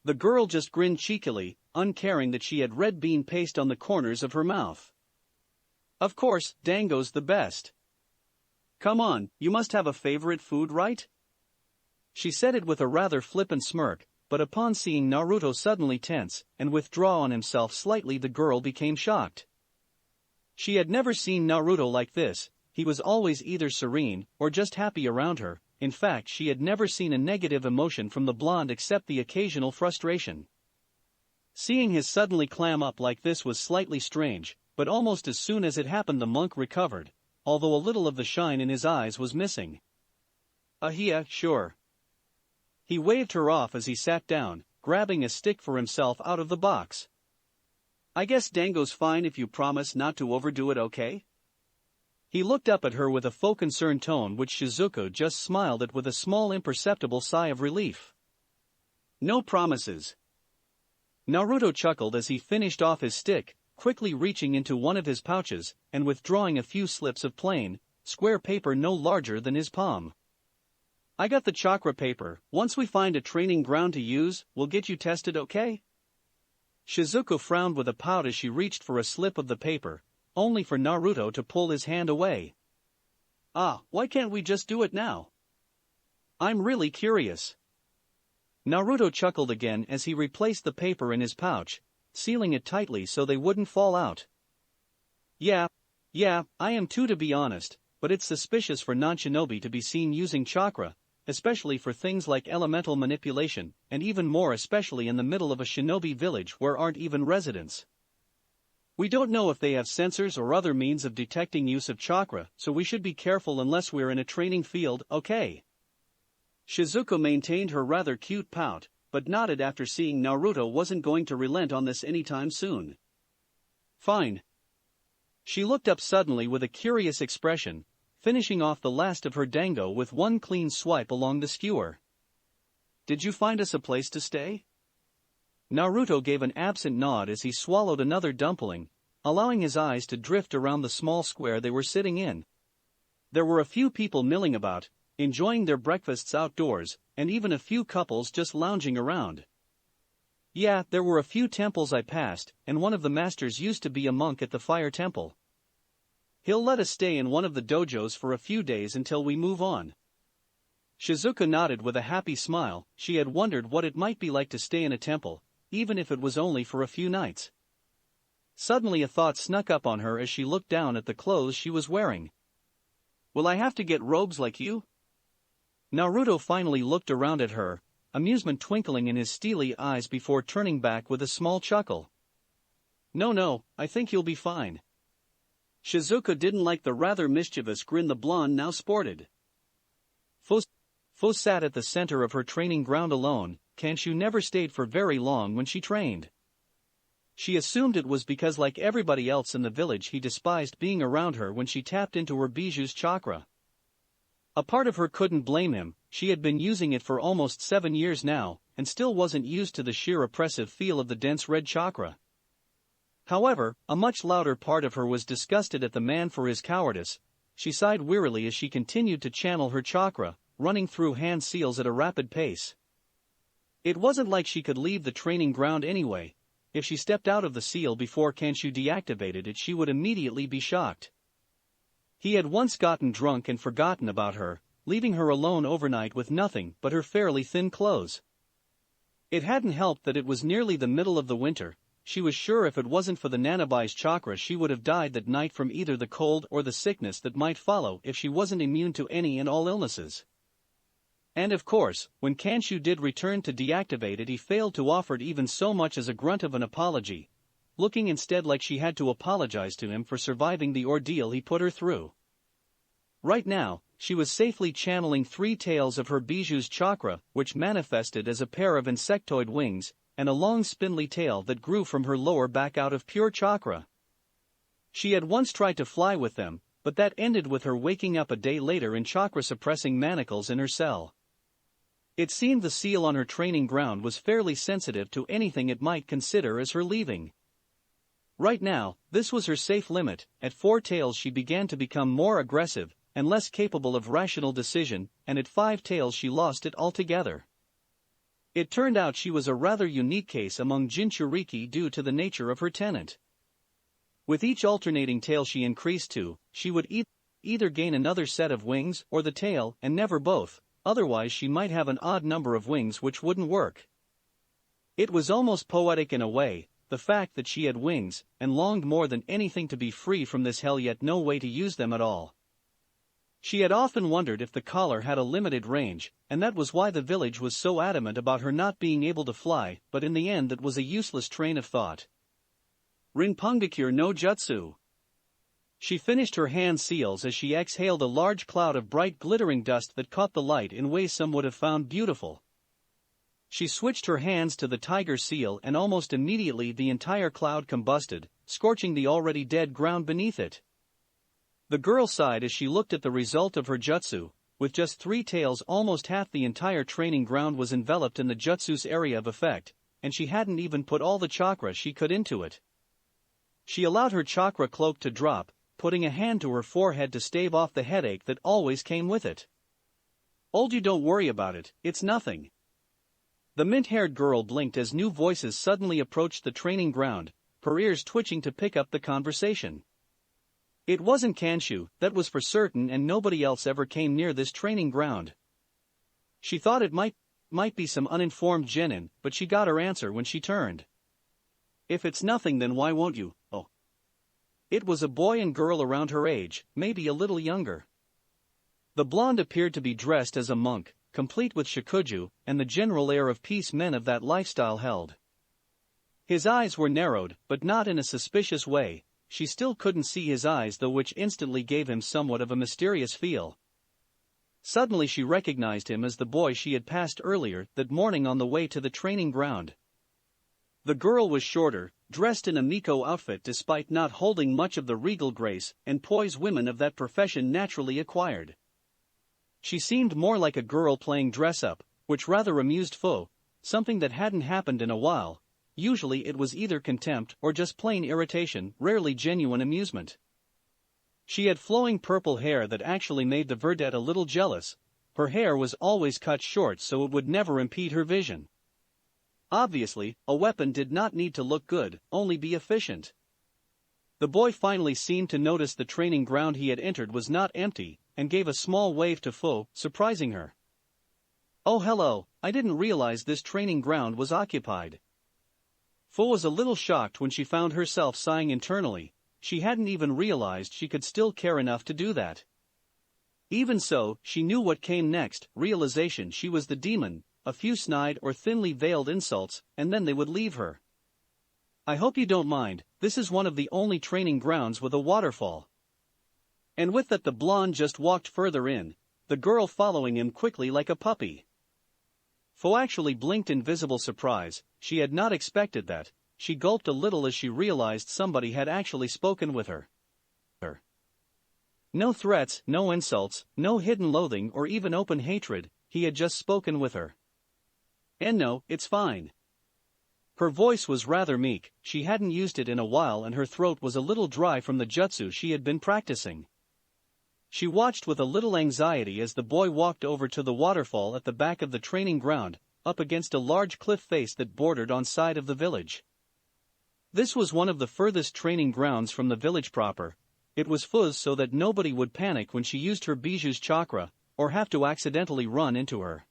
The girl just grinned cheekily, uncaring that she had red bean paste on the corners of her mouth. Of course, dango's the best. Come on, you must have a favorite food, right? She said it with a rather flippant smirk, but upon seeing Naruto suddenly tense and withdraw on himself slightly, the girl became shocked. She had never seen Naruto like this. He was always either serene or just happy around her. In fact, she had never seen a negative emotion from the blonde except the occasional frustration. Seeing his suddenly clam up like this was slightly strange, but almost as soon as it happened the monk recovered, although a little of the shine in his eyes was missing. Yeah, sure. He waved her off as he sat down, grabbing a stick for himself out of the box. I guess dango's fine if you promise not to overdo it, okay? He looked up at her with a faux concerned tone, which Shizuko just smiled at with a small imperceptible sigh of relief. No promises. Naruto chuckled as he finished off his stick, quickly reaching into one of his pouches and withdrawing a few slips of plain, square paper no larger than his palm. I got the chakra paper. Once we find a training ground to use, we'll get you tested, okay? Shizuko frowned with a pout as she reached for a slip of the paper, only for Naruto to pull his hand away. Why can't we just do it now? I'm really curious. Naruto chuckled again as he replaced the paper in his pouch, sealing it tightly so they wouldn't fall out. Yeah, I am too, to be honest, but it's suspicious for non-shinobi to be seen using chakra, especially for things like elemental manipulation, and even more especially in the middle of a shinobi village where aren't even residents. We don't know if they have sensors or other means of detecting use of chakra, so we should be careful unless we're in a training field, okay? Shizuko maintained her rather cute pout, but nodded after seeing Naruto wasn't going to relent on this anytime soon. Fine. She looked up suddenly with a curious expression, finishing off the last of her dango with one clean swipe along the skewer. Did you find us a place to stay? Naruto gave an absent nod as he swallowed another dumpling, allowing his eyes to drift around the small square they were sitting in. There were a few people milling about, enjoying their breakfasts outdoors, and even a few couples just lounging around. Yeah, there were a few temples I passed, and one of the masters used to be a monk at the fire temple. He'll let us stay in one of the dojos for a few days until we move on. Shizuka nodded with a happy smile. She had wondered what it might be like to stay in a temple, even if it was only for a few nights. Suddenly a thought snuck up on her as she looked down at the clothes she was wearing. Will I have to get robes like you? Naruto finally looked around at her, amusement twinkling in his steely eyes before turning back with a small chuckle. No, I think you'll be fine. Shizuka didn't like the rather mischievous grin the blonde now sported. Fo sat at the center of her training ground alone. Kanshu never stayed for very long when she trained. She assumed it was because, like everybody else in the village, he despised being around her when she tapped into her Bijuu's chakra. A part of her couldn't blame him. She had been using it for almost 7 years now, and still wasn't used to the sheer oppressive feel of the dense red chakra. However, a much louder part of her was disgusted at the man for his cowardice. She sighed wearily as she continued to channel her chakra, running through hand seals at a rapid pace. It wasn't like she could leave the training ground anyway. If she stepped out of the seal before Kanshu deactivated it, she would immediately be shocked. He had once gotten drunk and forgotten about her, leaving her alone overnight with nothing but her fairly thin clothes. It hadn't helped that it was nearly the middle of the winter, she was sure if it wasn't for the Nanabi's chakra she would have died that night from either the cold or the sickness that might follow if she wasn't immune to any and all illnesses. And of course, when Kanshu did return to deactivate it, he failed to offer it even so much as a grunt of an apology, looking instead like she had to apologize to him for surviving the ordeal he put her through. Right now, she was safely channeling 3 tails of her Biju's chakra, which manifested as a pair of insectoid wings, and a long spindly tail that grew from her lower back out of pure chakra. She had once tried to fly with them, but that ended with her waking up a day later in chakra-suppressing manacles in her cell. It seemed the seal on her training ground was fairly sensitive to anything it might consider as her leaving. Right now, this was her safe limit. At 4 tails she began to become more aggressive and less capable of rational decision, and at 5 tails she lost it altogether. It turned out she was a rather unique case among Jinchuriki due to the nature of her tenant. With each alternating tail she increased to, she would either gain another set of wings or the tail, and never both. Otherwise she might have an odd number of wings which wouldn't work. It was almost poetic in a way, the fact that she had wings, and longed more than anything to be free from this hell yet no way to use them at all. She had often wondered if the collar had a limited range, and that was why the village was so adamant about her not being able to fly, but in the end that was a useless train of thought. Rinpungakure no Jutsu. She finished her hand seals as she exhaled a large cloud of bright glittering dust that caught the light in ways some would have found beautiful. She switched her hands to the tiger seal and almost immediately the entire cloud combusted, scorching the already dead ground beneath it. The girl sighed as she looked at the result of her jutsu. With just 3 tails almost half the entire training ground was enveloped in the jutsu's area of effect, and she hadn't even put all the chakra she could into it. She allowed her chakra cloak to drop, putting a hand to her forehead to stave off the headache that always came with it. "Old, you don't worry about it, it's nothing." The mint-haired girl blinked as new voices suddenly approached the training ground, her ears twitching to pick up the conversation. It wasn't Kanshu, that was for certain, and nobody else ever came near this training ground. She thought it might be some uninformed genin, but she got her answer when she turned. "If it's nothing, then why won't you?" "Oh." It was a boy and girl around her age, maybe a little younger. The blonde appeared to be dressed as a monk, complete with shikuju, and the general air of peace men of that lifestyle held. His eyes were narrowed, but not in a suspicious way. She still couldn't see his eyes though, which instantly gave him somewhat of a mysterious feel. Suddenly she recognized him as the boy she had passed earlier that morning on the way to the training ground. The girl was shorter, dressed in a Miko outfit despite not holding much of the regal grace and poise women of that profession naturally acquired. She seemed more like a girl playing dress-up, which rather amused Fo, something that hadn't happened in a while. Usually it was either contempt or just plain irritation, rarely genuine amusement. She had flowing purple hair that actually made the vedette a little jealous. Her hair was always cut short so it would never impede her vision. Obviously, a weapon did not need to look good, only be efficient. The boy finally seemed to notice the training ground he had entered was not empty, and gave a small wave to Fo, surprising her. "Oh, hello, I didn't realize this training ground was occupied." Fo was a little shocked when she found herself sighing internally. She hadn't even realized she could still care enough to do that. Even so, she knew what came next, realization she was the demon, a few snide or thinly veiled insults, and then they would leave her. "I hope you don't mind, this is one of the only training grounds with a waterfall." And with that the blonde just walked further in, the girl following him quickly like a puppy. Fo actually blinked in visible surprise. She had not expected that. She gulped a little as she realized somebody had actually spoken with her. No threats, no insults, no hidden loathing or even open hatred, he had just spoken with her. "And no, it's fine." Her voice was rather meek, she hadn't used it in a while and her throat was a little dry from the jutsu she had been practicing. She watched with a little anxiety as the boy walked over to the waterfall at the back of the training ground, up against a large cliff face that bordered on side of the village. This was one of the furthest training grounds from the village proper. It was fuzz so that nobody would panic when she used her Biju's chakra, or have to accidentally run into her.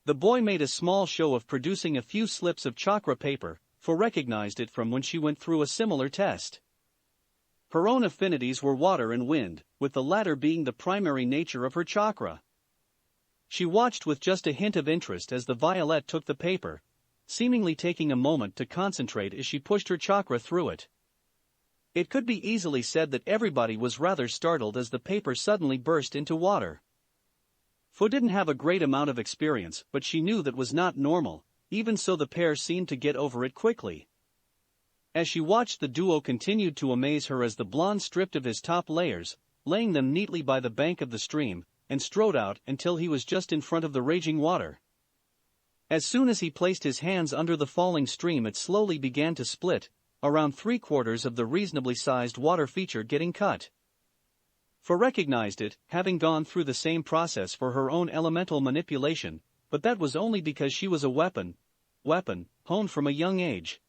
The boy made a small show of producing a few slips of chakra paper, Fu recognized it from when she went through a similar test. Her own affinities were water and wind, with the latter being the primary nature of her chakra. She watched with just a hint of interest as the violet took the paper, seemingly taking a moment to concentrate as she pushed her chakra through it. It could be easily said that everybody was rather startled as the paper suddenly burst into water. Fu didn't have a great amount of experience, but she knew that was not normal. Even so, the pair seemed to get over it quickly. As she watched, the duo continued to amaze her as the blonde stripped of his top layers, laying them neatly by the bank of the stream, and strode out until he was just in front of the raging water. As soon as he placed his hands under the falling stream, it slowly began to split, around 3/4 of the reasonably sized water feature getting cut. Fu recognized it, having gone through the same process for her own elemental manipulation, but that was only because she was a weapon honed from a young age.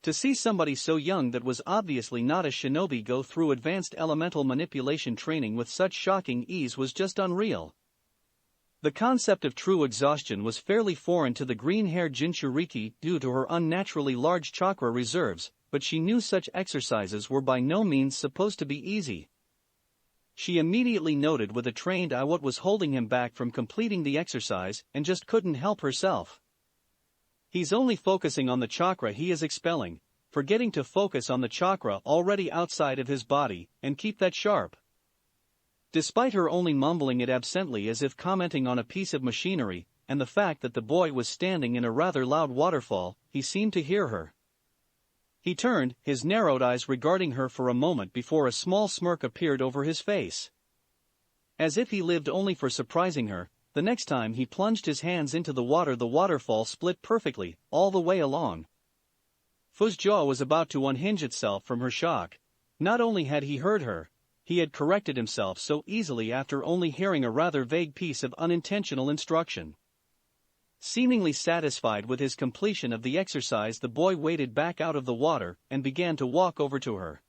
To see somebody so young that was obviously not a shinobi go through advanced elemental manipulation training with such shocking ease was just unreal. The concept of true exhaustion was fairly foreign to the green-haired Jinchuriki due to her unnaturally large chakra reserves, but she knew such exercises were by no means supposed to be easy. She immediately noted with a trained eye what was holding him back from completing the exercise and just couldn't help herself. He's only focusing on the chakra he is expelling, forgetting to focus on the chakra already outside of his body and keep that sharp. Despite her only mumbling it absently as if commenting on a piece of machinery, and the fact that the boy was standing in a rather loud waterfall, he seemed to hear her. He turned, his narrowed eyes regarding her for a moment before a small smirk appeared over his face. As if he lived only for surprising her, the next time he plunged his hands into the waterfall split perfectly, all the way along. Fu's jaw was about to unhinge itself from her shock. Not only had he heard her, he had corrected himself so easily after only hearing a rather vague piece of unintentional instruction. Seemingly satisfied with his completion of the exercise, the boy waded back out of the water and began to walk over to her.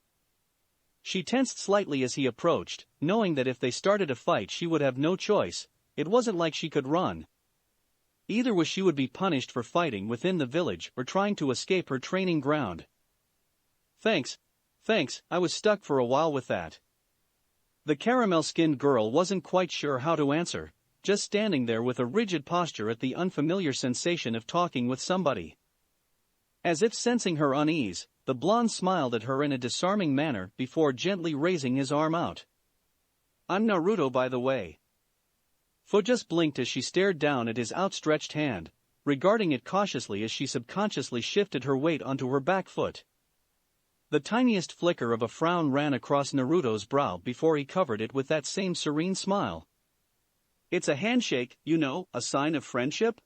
She tensed slightly as he approached, knowing that if they started a fight she would have no choice. It wasn't like she could run. Either way, she would be punished for fighting within the village or trying to escape her training ground. Thanks, I was stuck for a while with that. The caramel-skinned girl wasn't quite sure how to answer, just standing there with a rigid posture at the unfamiliar sensation of talking with somebody. As if sensing her unease, the blonde smiled at her in a disarming manner before gently raising his arm out. I'm Naruto, by the way. Fu just blinked as she stared down at his outstretched hand, regarding it cautiously as she subconsciously shifted her weight onto her back foot. The tiniest flicker of a frown ran across Naruto's brow before he covered it with that same serene smile. It's a handshake, you know, a sign of friendship?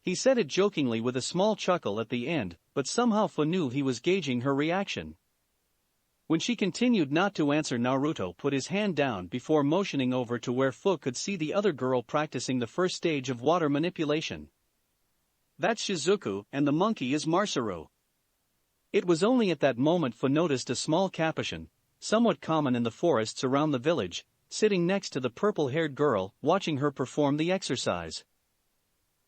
He said it jokingly with a small chuckle at the end, but somehow Fu knew he was gauging her reaction. When she continued not to answer, Naruto put his hand down before motioning over to where Fu could see the other girl practicing the first stage of water manipulation. That's Shizuku, and the monkey is Masaru. It was only at that moment Fu noticed a small capuchin, somewhat common in the forests around the village, sitting next to the purple-haired girl, watching her perform the exercise.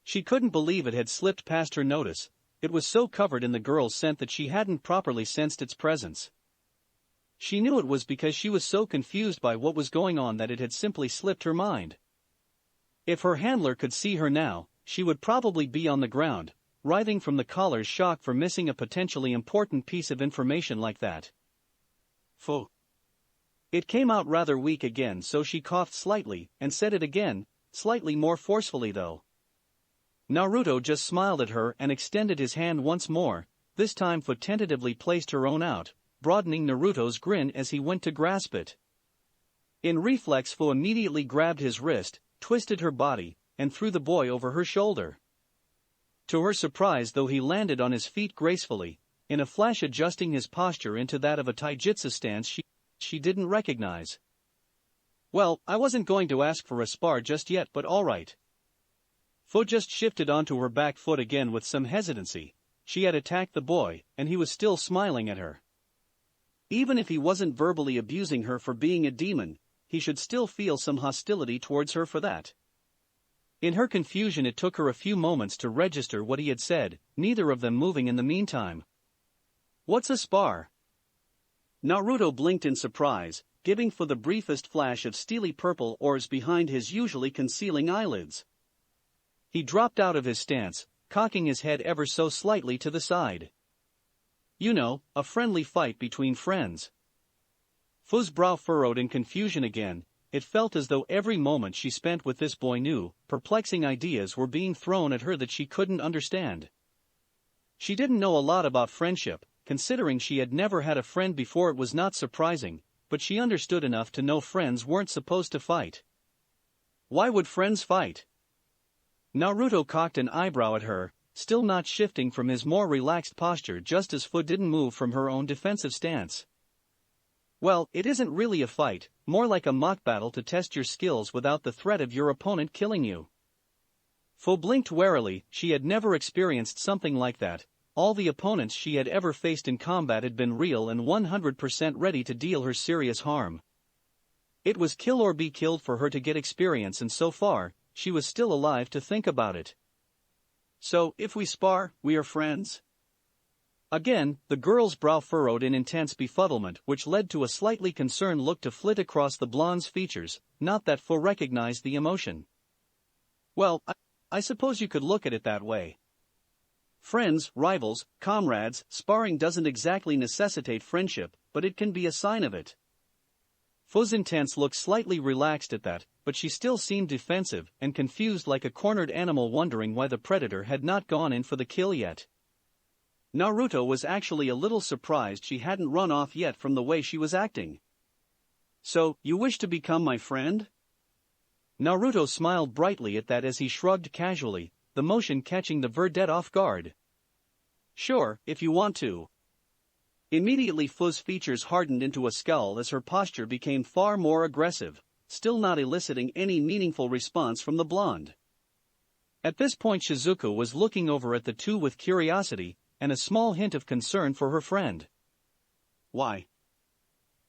She couldn't believe it had slipped past her notice. It was so covered in the girl's scent that she hadn't properly sensed its presence. She knew it was because she was so confused by what was going on that it had simply slipped her mind. If her handler could see her now, she would probably be on the ground, writhing from the collar's shock for missing a potentially important piece of information like that. Fu. It came out rather weak again, so she coughed slightly and said it again, slightly more forcefully though. Naruto just smiled at her and extended his hand once more. This time Fu tentatively placed her own out, broadening Naruto's grin as he went to grasp it. In reflex, Fu immediately grabbed his wrist, twisted her body, and threw the boy over her shoulder. To her surprise, though, he landed on his feet gracefully, in a flash adjusting his posture into that of a taijutsu stance she didn't recognize. Well, I wasn't going to ask for a spar just yet, but alright. Fu just shifted onto her back foot again with some hesitancy. She had attacked the boy, and he was still smiling at her. Even if he wasn't verbally abusing her for being a demon, he should still feel some hostility towards her for that. In her confusion it took her a few moments to register what he had said, neither of them moving in the meantime. What's a spar? Naruto blinked in surprise, giving Fu the briefest flash of steely purple orbs behind his usually concealing eyelids. He dropped out of his stance, cocking his head ever so slightly to the side. You know, a friendly fight between friends. Fu's brow furrowed in confusion again. It felt as though every moment she spent with this boy new, perplexing ideas were being thrown at her that she couldn't understand. She didn't know a lot about friendship, considering she had never had a friend before. It was not surprising, but she understood enough to know friends weren't supposed to fight. Why would friends fight? Naruto cocked an eyebrow at her, still not shifting from his more relaxed posture just as Fu didn't move from her own defensive stance. Well, it isn't really a fight, more like a mock battle to test your skills without the threat of your opponent killing you. Fu blinked warily. She had never experienced something like that. All the opponents she had ever faced in combat had been real and 100% ready to deal her serious harm. It was kill or be killed for her to get experience, and so far, she was still alive to think about it. So, if we spar, we are friends? Again, the girl's brow furrowed in intense befuddlement, which led to a slightly concerned look to flit across the blonde's features, not that Fu recognized the emotion. Well, I suppose you could look at it that way. Friends, rivals, comrades, sparring doesn't exactly necessitate friendship, but it can be a sign of it. Fu's intense look slightly relaxed at that, but she still seemed defensive and confused, like a cornered animal wondering why the predator had not gone in for the kill yet. Naruto was actually a little surprised she hadn't run off yet from the way she was acting. So, you wish to become my friend? Naruto smiled brightly at that as he shrugged casually, the motion catching the vedette off guard. Sure, if you want to. Immediately Fu's features hardened into a scowl as her posture became far more aggressive, still not eliciting any meaningful response from the blonde. At this point Shizuku was looking over at the two with curiosity, and a small hint of concern for her friend. Why?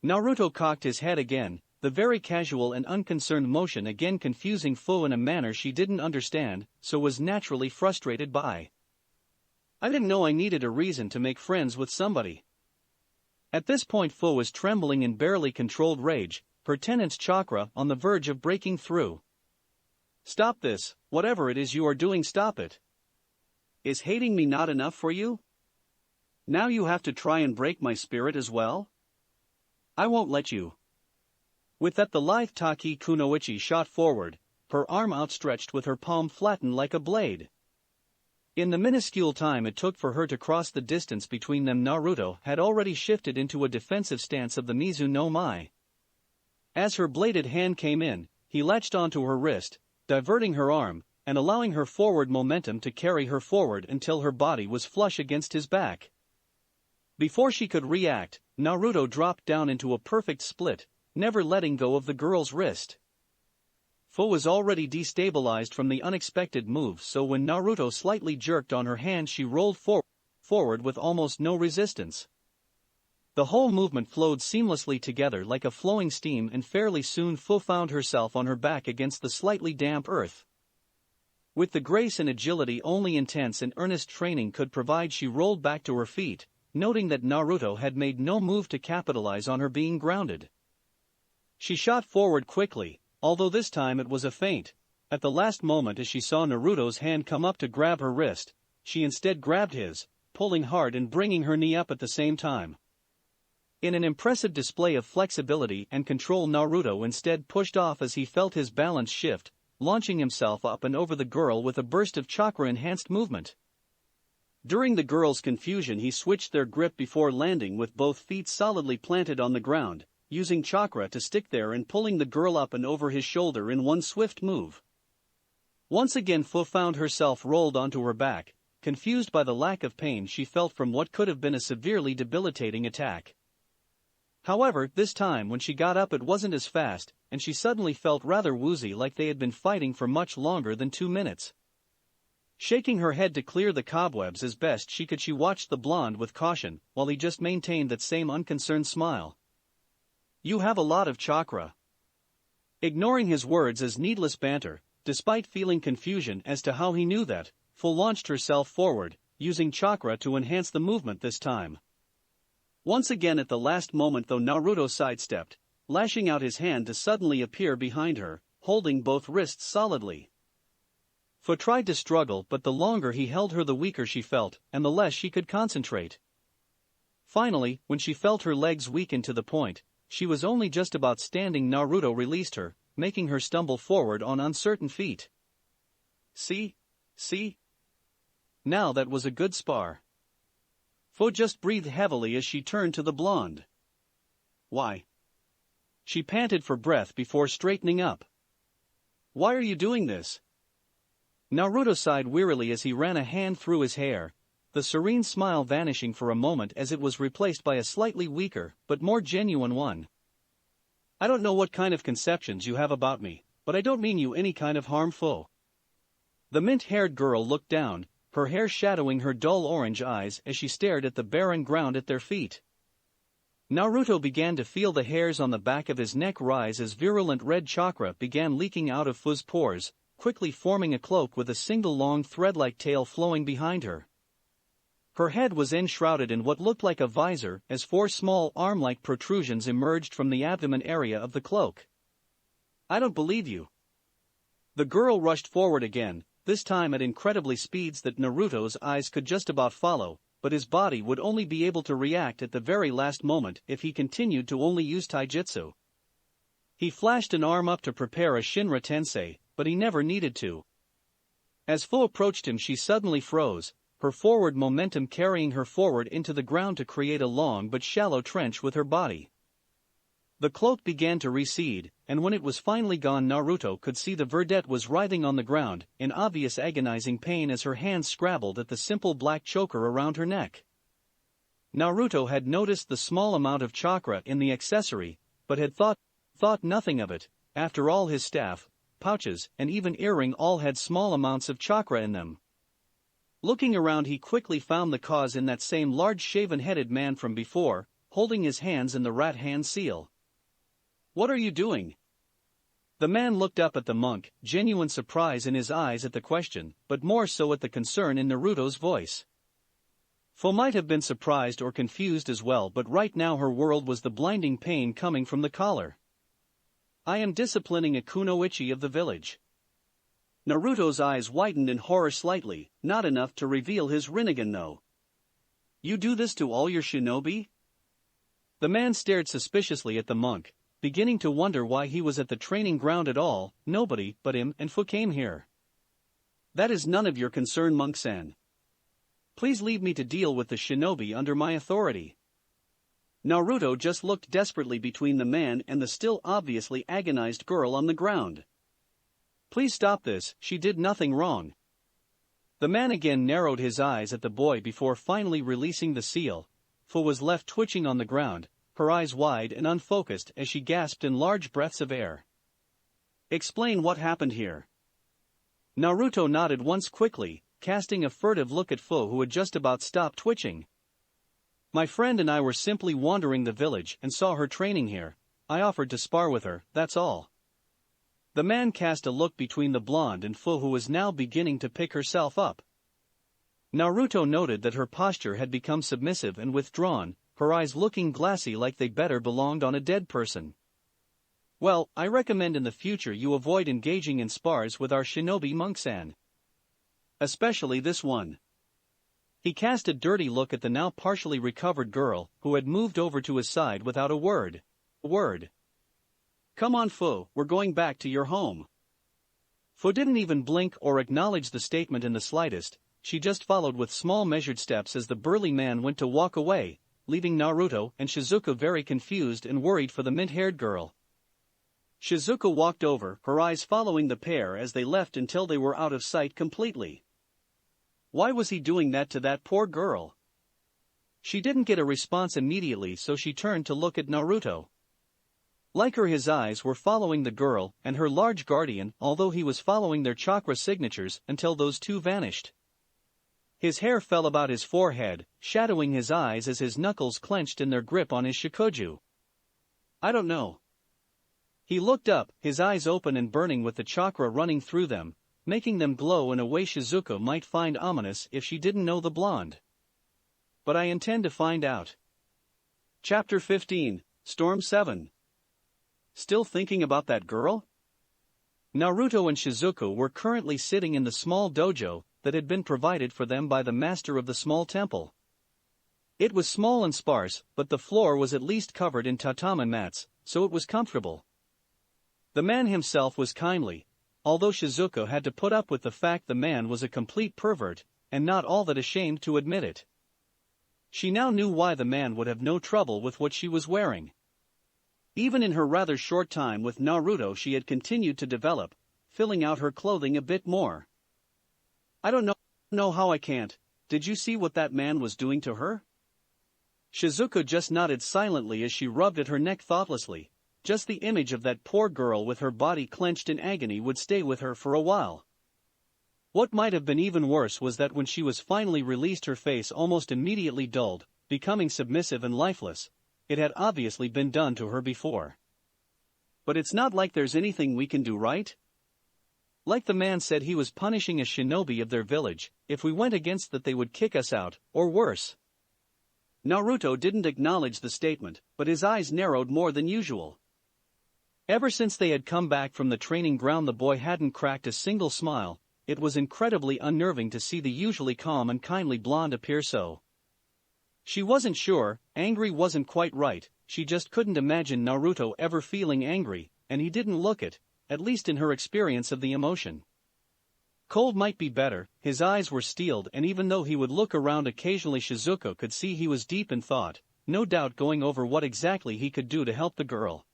Naruto cocked his head again, the very casual and unconcerned motion again confusing Fu in a manner she didn't understand, so was naturally frustrated by. I didn't know I needed a reason to make friends with somebody. At this point Fu was trembling in barely controlled rage, her tenant's chakra on the verge of breaking through. Stop this, whatever it is you are doing, stop it. Is hating me not enough for you? Now you have to try and break my spirit as well? I won't let you. With that the lithe Taki Kunoichi shot forward, her arm outstretched with her palm flattened like a blade. In the minuscule time it took for her to cross the distance between them, Naruto had already shifted into a defensive stance of the Mizu no Mai. As her bladed hand came in, he latched onto her wrist, diverting her arm, and allowing her forward momentum to carry her forward until her body was flush against his back. Before she could react, Naruto dropped down into a perfect split, never letting go of the girl's wrist. Fu was already destabilized from the unexpected move, so when Naruto slightly jerked on her hand she rolled forward with almost no resistance. The whole movement flowed seamlessly together like a flowing stream, and fairly soon Fu found herself on her back against the slightly damp earth. With the grace and agility only intense and earnest training could provide, she rolled back to her feet, noting that Naruto had made no move to capitalize on her being grounded. She shot forward quickly, although this time it was a feint. At the last moment, as she saw Naruto's hand come up to grab her wrist, she instead grabbed his, pulling hard and bringing her knee up at the same time. In an impressive display of flexibility and control, Naruto instead pushed off as he felt his balance shift, launching himself up and over the girl with a burst of chakra-enhanced movement. During the girl's confusion he switched their grip before landing with both feet solidly planted on the ground, using chakra to stick there and pulling the girl up and over his shoulder in one swift move. Once again Fu found herself rolled onto her back, confused by the lack of pain she felt from what could have been a severely debilitating attack. However, this time when she got up it wasn't as fast, and she suddenly felt rather woozy, like they had been fighting for much longer than 2 minutes. Shaking her head to clear the cobwebs as best she could, she watched the blonde with caution, while he just maintained that same unconcerned smile. You have a lot of chakra. Ignoring his words as needless banter, despite feeling confusion as to how he knew that, Fu launched herself forward, using chakra to enhance the movement this time. Once again at the last moment though, Naruto sidestepped, lashing out his hand to suddenly appear behind her, holding both wrists solidly. Fu tried to struggle, but the longer he held her the weaker she felt, and the less she could concentrate. Finally, when she felt her legs weaken to the point she was only just about standing, Naruto released her, making her stumble forward on uncertain feet. See? Now that was a good spar. Fu just breathed heavily as she turned to the blonde. Why? She panted for breath before straightening up. Why are you doing this? Naruto sighed wearily as he ran a hand through his hair, the serene smile vanishing for a moment as it was replaced by a slightly weaker, but more genuine one. I don't know what kind of conceptions you have about me, but I don't mean you any kind of harm, Fu. The mint-haired girl looked down, her hair shadowing her dull orange eyes as she stared at the barren ground at their feet. Naruto began to feel the hairs on the back of his neck rise as virulent red chakra began leaking out of Fu's pores, quickly forming a cloak with a single long thread-like tail flowing behind her. Her head was enshrouded in what looked like a visor as 4 small arm-like protrusions emerged from the abdomen area of the cloak. I don't believe you. The girl rushed forward again, this time at incredibly speeds that Naruto's eyes could just about follow, but his body would only be able to react at the very last moment if he continued to only use taijutsu. He flashed an arm up to prepare a Shinra Tensei, but he never needed to. As Fu approached him, she suddenly froze, her forward momentum carrying her forward into the ground to create a long but shallow trench with her body. The cloak began to recede, and when it was finally gone, Naruto could see the verdette was writhing on the ground, in obvious agonizing pain as her hands scrabbled at the simple black choker around her neck. Naruto had noticed the small amount of chakra in the accessory, but had thought nothing of it. After all, his staff, pouches, and even earring all had small amounts of chakra in them. Looking around, he quickly found the cause in that same large shaven-headed man from before, holding his hands in the rat hand seal. What are you doing? The man looked up at the monk, genuine surprise in his eyes at the question, but more so at the concern in Naruto's voice. Fu might have been surprised or confused as well, but right now her world was the blinding pain coming from the collar. I am disciplining a kunoichi of the village. Naruto's eyes widened in horror slightly, not enough to reveal his Rinnegan though. You do this to all your shinobi? The man stared suspiciously at the monk, beginning to wonder why he was at the training ground at all. Nobody but him and Fu came here. That is none of your concern, monk-san. Please leave me to deal with the shinobi under my authority. Naruto just looked desperately between the man and the still obviously agonized girl on the ground. Please stop this, she did nothing wrong. The man again narrowed his eyes at the boy before finally releasing the seal. Fu was left twitching on the ground, her eyes wide and unfocused as she gasped in large breaths of air. Explain what happened here. Naruto nodded once quickly, casting a furtive look at Fu, who had just about stopped twitching. My friend and I were simply wandering the village and saw her training here. I offered to spar with her, that's all. The man cast a look between the blonde and Fu, who was now beginning to pick herself up. Naruto noted that her posture had become submissive and withdrawn, her eyes looking glassy like they better belonged on a dead person. Well, I recommend in the future you avoid engaging in spars with our shinobi, monk-san. Especially this one. He cast a dirty look at the now partially recovered girl, who had moved over to his side without a word. Come on, Fu, we're going back to your home. Fu didn't even blink or acknowledge the statement in the slightest. She just followed with small measured steps as the burly man went to walk away, leaving Naruto and Shizuka very confused and worried for the mint-haired girl. Shizuka walked over, her eyes following the pair as they left until they were out of sight completely. Why was he doing that to that poor girl? She didn't get a response immediately, so she turned to look at Naruto. Like her, his eyes were following the girl and her large guardian, although he was following their chakra signatures until those two vanished. His hair fell about his forehead, shadowing his eyes as his knuckles clenched in their grip on his shikoju. I don't know. He looked up, his eyes open and burning with the chakra running through them, making them glow in a way Shizuko might find ominous if she didn't know the blonde. But I intend to find out. Chapter 15, Storm 7. Still thinking about that girl? Naruto and Shizuko were currently sitting in the small dojo that had been provided for them by the master of the small temple. It was small and sparse, but the floor was at least covered in tatami mats, so it was comfortable. The man himself was kindly, although Shizuko had to put up with the fact the man was a complete pervert, and not all that ashamed to admit it. She now knew why the man would have no trouble with what she was wearing. Even in her rather short time with Naruto she had continued to develop, filling out her clothing a bit more. I don't know how I can't. Did you see what that man was doing to her? Shizuko just nodded silently as she rubbed at her neck thoughtlessly. Just the image of that poor girl with her body clenched in agony would stay with her for a while. What might have been even worse was that when she was finally released her face almost immediately dulled, becoming submissive and lifeless. It had obviously been done to her before. But it's not like there's anything we can do, right? Like the man said, he was punishing a shinobi of their village. If we went against that they would kick us out, or worse. Naruto didn't acknowledge the statement, but his eyes narrowed more than usual. Ever since they had come back from the training ground the boy hadn't cracked a single smile. It was incredibly unnerving to see the usually calm and kindly blonde appear so. She wasn't sure, angry wasn't quite right, she just couldn't imagine Naruto ever feeling angry, and he didn't look it, at least in her experience of the emotion. Cold might be better, his eyes were steeled, and even though he would look around occasionally Shizuko could see he was deep in thought, no doubt going over what exactly he could do to help the girl.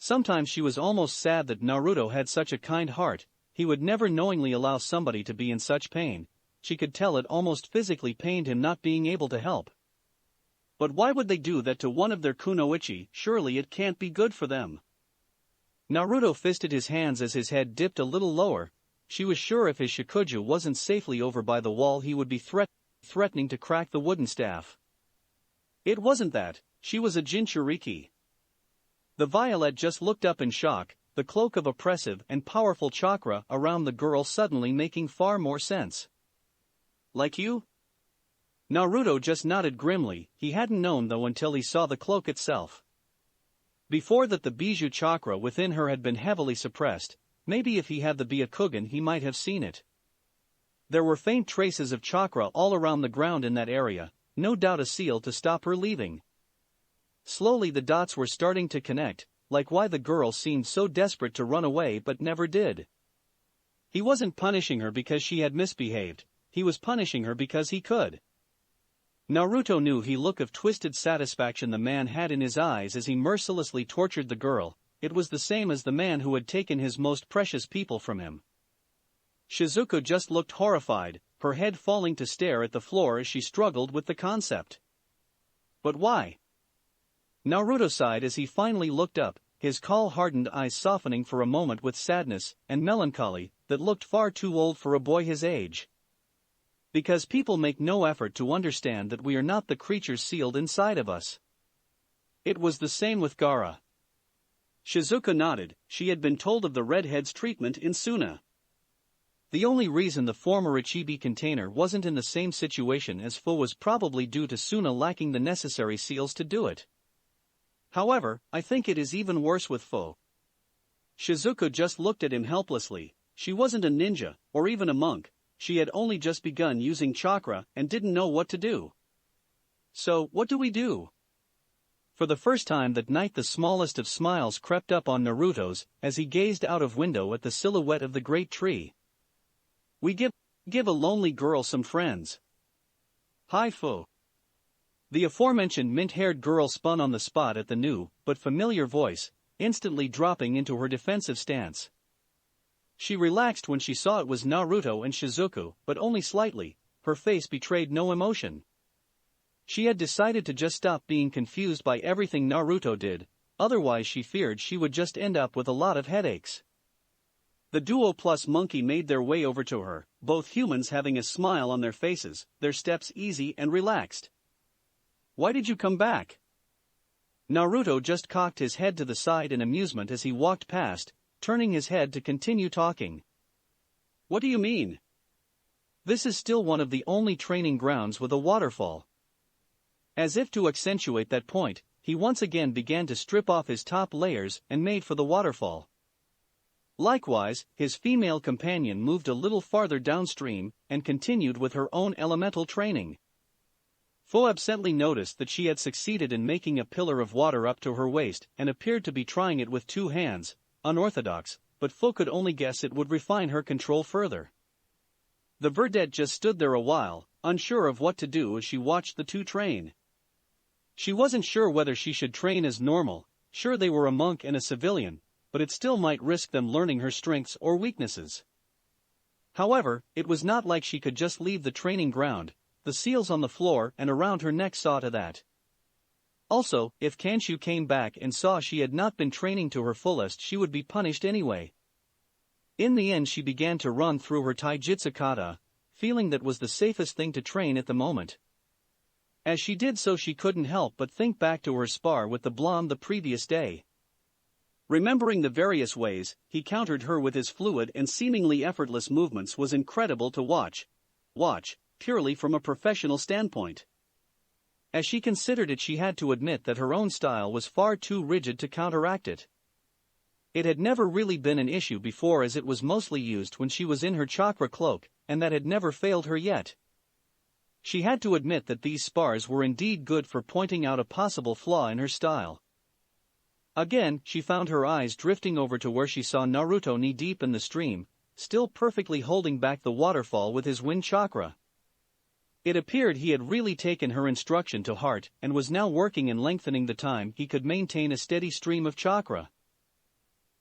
Sometimes she was almost sad that Naruto had such a kind heart. He would never knowingly allow somebody to be in such pain. She could tell it almost physically pained him not being able to help. But why would they do that to one of their kunoichi? Surely it can't be good for them. Naruto fisted his hands as his head dipped a little lower. She was sure if his shikuju wasn't safely over by the wall he would be threatening to crack the wooden staff. It wasn't that, she was a Jinchuriki. The violet just looked up in shock, the cloak of oppressive and powerful chakra around the girl suddenly making far more sense. Like you? Naruto just nodded grimly, he hadn't known though until he saw the cloak itself. Before that the bijou chakra within her had been heavily suppressed, maybe if he had the Byakugan he might have seen it. There were faint traces of chakra all around the ground in that area, no doubt a seal to stop her leaving. Slowly the dots were starting to connect, like why the girl seemed so desperate to run away but never did. He wasn't punishing her because she had misbehaved, he was punishing her because he could. Naruto knew the look of twisted satisfaction the man had in his eyes as he mercilessly tortured the girl. It was the same as the man who had taken his most precious people from him. Shizuko just looked horrified, her head falling to stare at the floor as she struggled with the concept. But why? Naruto sighed as he finally looked up, his caul-hardened eyes softening for a moment with sadness and melancholy that looked far too old for a boy his age. Because people make no effort to understand that we are not the creatures sealed inside of us. It was the same with Gaara. Shizuka nodded, she had been told of the redhead's treatment in Suna. The only reason the former Ichibi container wasn't in the same situation as Fu was probably due to Suna lacking the necessary seals to do it. However, I think it is even worse with Fu. Shizuka just looked at him helplessly. She wasn't a ninja, or even a monk. She had only just begun using chakra and didn't know what to do. So, what do we do? For the first time that night the smallest of smiles crept up on Naruto's as he gazed out of window at the silhouette of the great tree. We give a lonely girl some friends. Hi Fu. The aforementioned mint-haired girl spun on the spot at the new, but familiar voice, instantly dropping into her defensive stance. She relaxed when she saw it was Naruto and Shizuku, but only slightly, her face betrayed no emotion. She had decided to just stop being confused by everything Naruto did, otherwise she feared she would just end up with a lot of headaches. The duo plus monkey made their way over to her, both humans having a smile on their faces, their steps easy and relaxed. Why did you come back? Naruto just cocked his head to the side in amusement as he walked past, turning his head to continue talking. What do you mean? This is still one of the only training grounds with a waterfall. As if to accentuate that point, he once again began to strip off his top layers and made for the waterfall. Likewise, his female companion moved a little farther downstream and continued with her own elemental training. Fo absently noticed that she had succeeded in making a pillar of water up to her waist and appeared to be trying it with two hands, unorthodox, but Fo could only guess it would refine her control further. The vedette just stood there a while, unsure of what to do as she watched the two train. She wasn't sure whether she should train as normal, sure they were a monk and a civilian, but it still might risk them learning her strengths or weaknesses. However, it was not like she could just leave the training ground. The seals on the floor and around her neck saw to that. Also, if Kanshu came back and saw she had not been training to her fullest, she would be punished anyway. In the end, she began to run through her taijutsu kata, feeling that was the safest thing to train at the moment. As she did so, she couldn't help but think back to her spar with the blonde the previous day. Remembering the various ways he countered her with his fluid and seemingly effortless movements was incredible to watch, purely from a professional standpoint. As she considered it, she had to admit that her own style was far too rigid to counteract it. It had never really been an issue before, as it was mostly used when she was in her chakra cloak, and that had never failed her yet. She had to admit that these spars were indeed good for pointing out a possible flaw in her style. Again, she found her eyes drifting over to where she saw Naruto knee-deep in the stream, still perfectly holding back the waterfall with his wind chakra. It appeared he had really taken her instruction to heart and was now working in lengthening the time he could maintain a steady stream of chakra.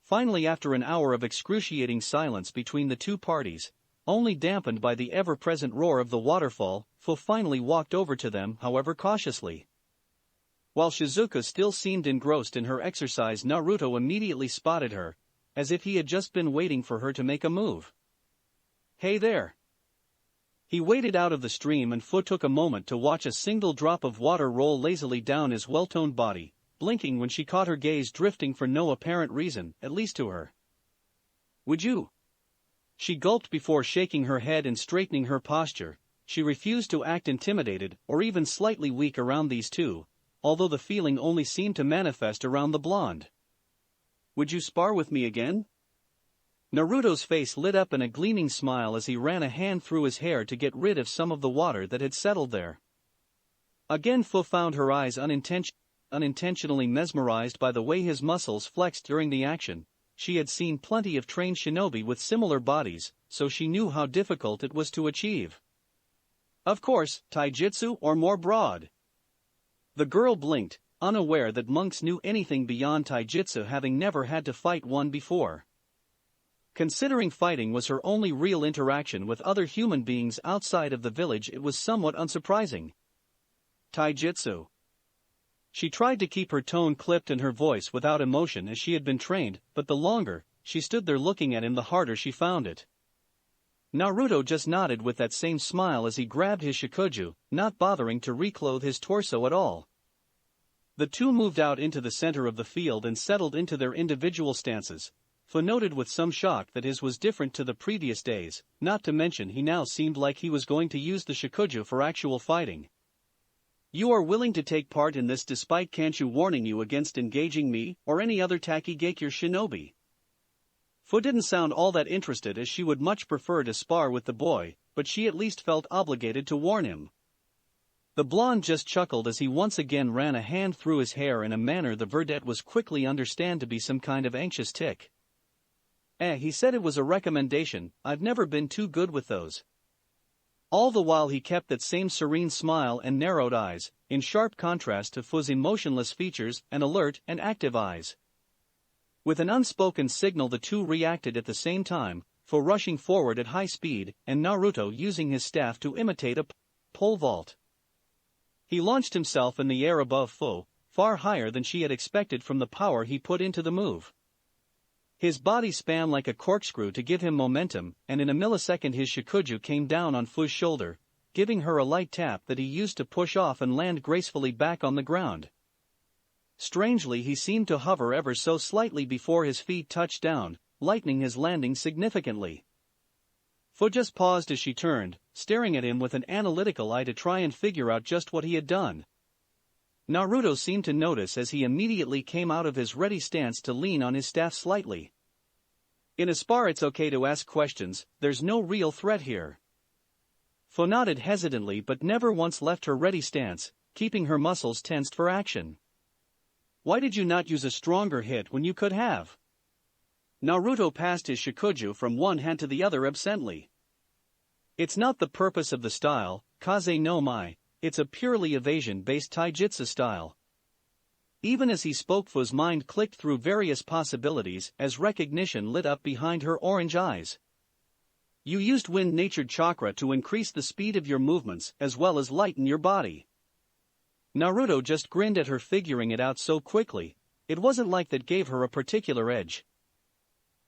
Finally, after an hour of excruciating silence between the two parties, only dampened by the ever-present roar of the waterfall, Fo finally walked over to them, however cautiously. While Shizuka still seemed engrossed in her exercise, Naruto immediately spotted her, as if he had just been waiting for her to make a move. Hey there! He waded out of the stream, and Fo took a moment to watch a single drop of water roll lazily down his well-toned body, blinking when she caught her gaze drifting for no apparent reason, at least to her. Would you? She gulped before shaking her head and straightening her posture. She refused to act intimidated or even slightly weak around these two, although the feeling only seemed to manifest around the blonde. Would you spar with me again? Naruto's face lit up in a gleaming smile as he ran a hand through his hair to get rid of some of the water that had settled there. Again, Fo found her eyes unintentionally mesmerized by the way his muscles flexed during the action. She had seen plenty of trained shinobi with similar bodies, so she knew how difficult it was to achieve. Of course, taijutsu or more broad. The girl blinked, unaware that monks knew anything beyond taijutsu, having never had to fight one before. Considering fighting was her only real interaction with other human beings outside of the village, it was somewhat unsurprising. Taijutsu. She tried to keep her tone clipped and her voice without emotion as she had been trained, but the longer she stood there looking at him, the harder she found it. Naruto just nodded with that same smile as he grabbed his shikuju, not bothering to reclothe his torso at all. The two moved out into the center of the field and settled into their individual stances. Fo noted with some shock that his was different to the previous days, not to mention he now seemed like he was going to use the shikuju for actual fighting. You are willing to take part in this despite Kanshu warning you against engaging me or any other Takigakure shinobi? Fo didn't sound all that interested, as she would much prefer to spar with the boy, but she at least felt obligated to warn him. The blonde just chuckled as he once again ran a hand through his hair in a manner the vedette was quickly understand to be some kind of anxious tic. He said it was a recommendation. I've never been too good with those. All the while he kept that same serene smile and narrowed eyes, in sharp contrast to Fo's emotionless features and alert and active eyes. With an unspoken signal, the two reacted at the same time, Fo rushing forward at high speed and Naruto using his staff to imitate a pole vault. He launched himself in the air above Fo, far higher than she had expected from the power he put into the move. His body span like a corkscrew to give him momentum, and in a millisecond his shikuju came down on Fo's shoulder, giving her a light tap that he used to push off and land gracefully back on the ground. Strangely, he seemed to hover ever so slightly before his feet touched down, lightening his landing significantly. Fu just paused as she turned, staring at him with an analytical eye to try and figure out just what he had done. Naruto seemed to notice as he immediately came out of his ready stance to lean on his staff slightly. In a spar it's okay to ask questions, there's no real threat here. Fu nodded hesitantly but never once left her ready stance, keeping her muscles tensed for action. Why did you not use a stronger hit when you could have? Naruto passed his shikuju from one hand to the other absently. It's not the purpose of the style, Kaze no Mai, it's a purely evasion-based taijutsu style. Even as he spoke, Fu's mind clicked through various possibilities as recognition lit up behind her orange eyes. You used wind-natured chakra to increase the speed of your movements as well as lighten your body. Naruto just grinned at her, figuring it out so quickly. It wasn't like that gave her a particular edge.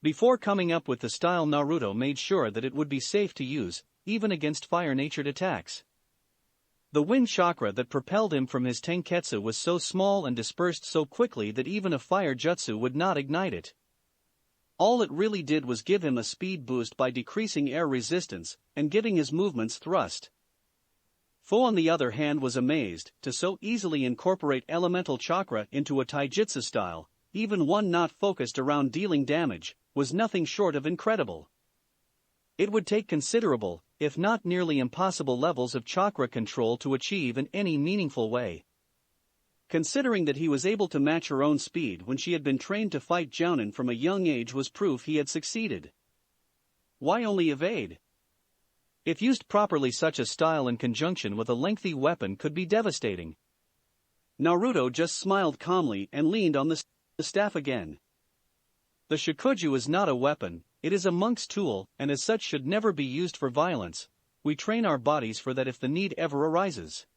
Before coming up with the style, Naruto made sure that it would be safe to use, even against fire-natured attacks. The wind chakra that propelled him from his tenketsu was so small and dispersed so quickly that even a fire jutsu would not ignite it. All it really did was give him a speed boost by decreasing air resistance and giving his movements thrust. Fu, on the other hand, was amazed to so easily incorporate elemental chakra into a taijutsu style, even one not focused around dealing damage, was nothing short of incredible. It would take considerable, if not nearly impossible, levels of chakra control to achieve in any meaningful way. Considering that he was able to match her own speed when she had been trained to fight jounin from a young age was proof he had succeeded. Why only evade? If used properly, such a style in conjunction with a lengthy weapon could be devastating. Naruto just smiled calmly and leaned on the staff again. The shikuju is not a weapon, it is a monk's tool, and as such should never be used for violence. We train our bodies for that if the need ever arises.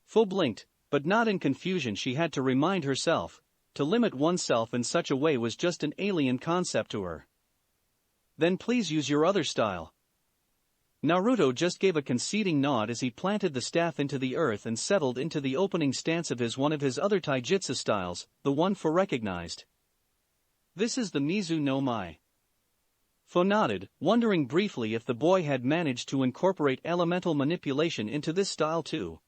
Fu blinked, but not in confusion. She had to remind herself, to limit oneself in such a way was just an alien concept to her. Then please use your other style. Naruto just gave a conceding nod as he planted the staff into the earth and settled into the opening stance of one of his other taijutsu styles, the one Fu recognized. This is the Mizu no Mai. Fu nodded, wondering briefly if the boy had managed to incorporate elemental manipulation into this style too.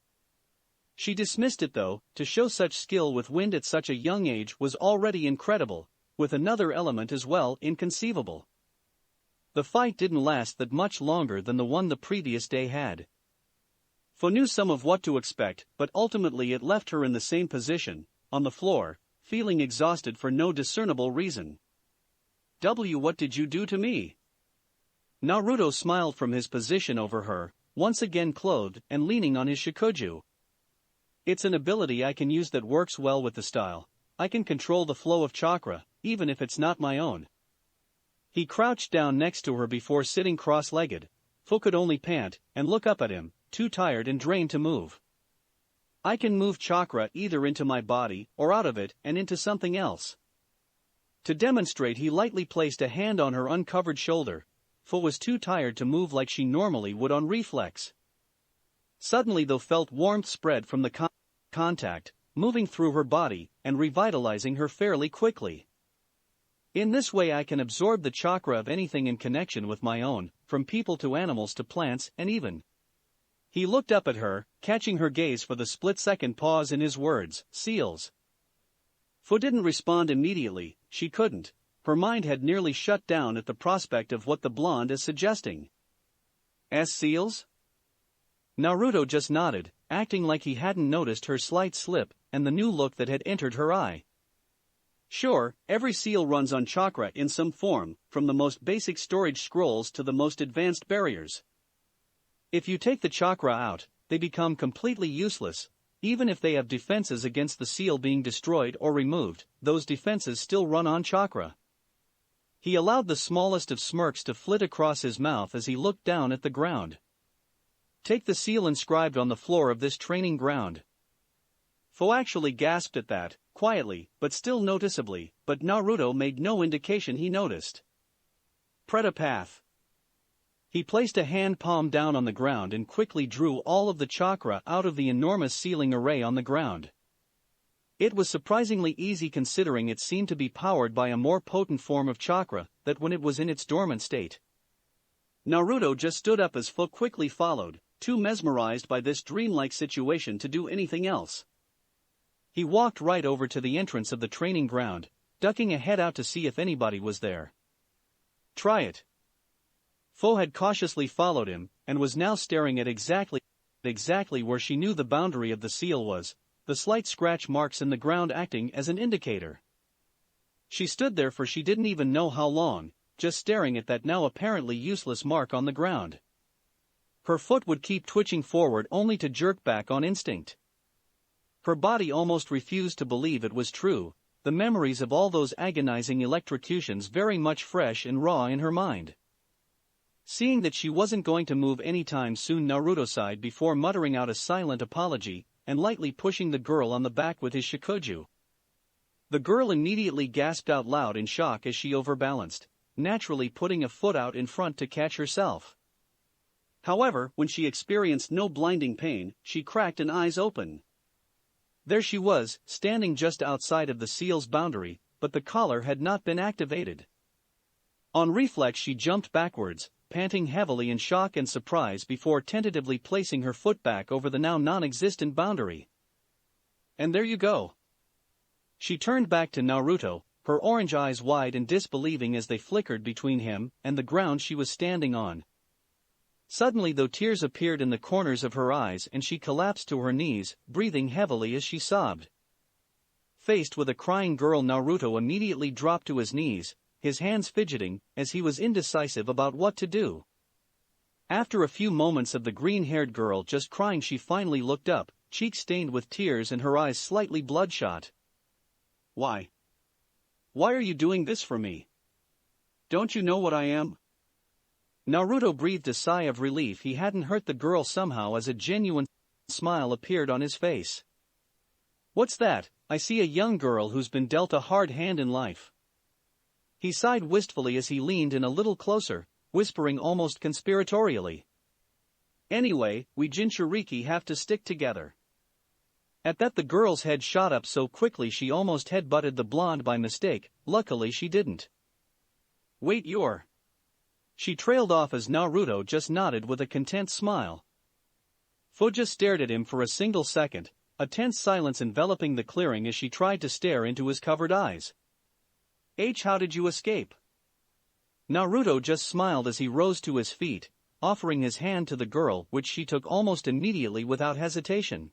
She dismissed it though. To show such skill with wind at such a young age was already incredible, with another element as well, inconceivable. The fight didn't last that much longer than the one the previous day had. Fu knew some of what to expect, but ultimately it left her in the same position, on the floor, feeling exhausted for no discernible reason. What did you do to me? Naruto smiled from his position over her, once again clothed and leaning on his shikuju. It's an ability I can use that works well with the style. I can control the flow of chakra, even if it's not my own. He crouched down next to her before sitting cross-legged. Fu could only pant and look up at him, too tired and drained to move. I can move chakra either into my body or out of it and into something else. To demonstrate, he lightly placed a hand on her uncovered shoulder. Fu was too tired to move like she normally would on reflex. Suddenly though, felt warmth spread from the contact, moving through her body and revitalizing her fairly quickly. In this way I can absorb the chakra of anything in connection with my own, from people to animals to plants and even. He looked up at her, catching her gaze for the split-second pause in his words, seals. Fu didn't respond immediately. She couldn't. Her mind had nearly shut down at the prospect of what the blonde is suggesting. Seals? Naruto just nodded, acting like he hadn't noticed her slight slip and the new look that had entered her eye. Sure, every seal runs on chakra in some form, from the most basic storage scrolls to the most advanced barriers. If you take the chakra out, they become completely useless. Even if they have defenses against the seal being destroyed or removed, those defenses still run on chakra. He allowed the smallest of smirks to flit across his mouth as he looked down at the ground. Take the seal inscribed on the floor of this training ground. Fu actually gasped at that, quietly, but still noticeably, but Naruto made no indication he noticed. Pretapath. He placed a hand palm down on the ground and quickly drew all of the chakra out of the enormous sealing array on the ground. It was surprisingly easy considering it seemed to be powered by a more potent form of chakra than when it was in its dormant state. Naruto just stood up as Fu quickly followed, too mesmerized by this dreamlike situation to do anything else. He walked right over to the entrance of the training ground, ducking a head out to see if anybody was there. Try it. Fu had cautiously followed him, and was now staring at exactly where she knew the boundary of the seal was, the slight scratch marks in the ground acting as an indicator. She stood there for she didn't even know how long, just staring at that now apparently useless mark on the ground. Her foot would keep twitching forward only to jerk back on instinct. Her body almost refused to believe it was true, the memories of all those agonizing electrocutions very much fresh and raw in her mind. Seeing that she wasn't going to move anytime soon, Naruto sighed before muttering out a silent apology, and lightly pushing the girl on the back with his shikuju. The girl immediately gasped out loud in shock as she overbalanced, naturally putting a foot out in front to catch herself. However, when she experienced no blinding pain, she cracked an eyes open. There she was, standing just outside of the seal's boundary, but the collar had not been activated. On reflex she jumped backwards, panting heavily in shock and surprise before tentatively placing her foot back over the now non-existent boundary. And there you go. She turned back to Naruto, her orange eyes wide and disbelieving as they flickered between him and the ground she was standing on. Suddenly though, tears appeared in the corners of her eyes and she collapsed to her knees, breathing heavily as she sobbed. Faced with a crying girl, Naruto immediately dropped to his knees, his hands fidgeting, as he was indecisive about what to do. After a few moments of the green-haired girl just crying, she finally looked up, cheeks stained with tears and her eyes slightly bloodshot. Why? Why are you doing this for me? Don't you know what I am? Naruto breathed a sigh of relief he hadn't hurt the girl somehow as a genuine smile appeared on his face. What's that? I see a young girl who's been dealt a hard hand in life. He sighed wistfully as he leaned in a little closer, whispering almost conspiratorially. Anyway, we Jinchuriki have to stick together. At that the girl's head shot up so quickly she almost head-butted the blonde by mistake, luckily she didn't. Wait, you're... She trailed off as Naruto just nodded with a content smile. Fu just stared at him for a single second, a tense silence enveloping the clearing as she tried to stare into his covered eyes. How did you escape? Naruto just smiled as he rose to his feet, offering his hand to the girl, which she took almost immediately without hesitation.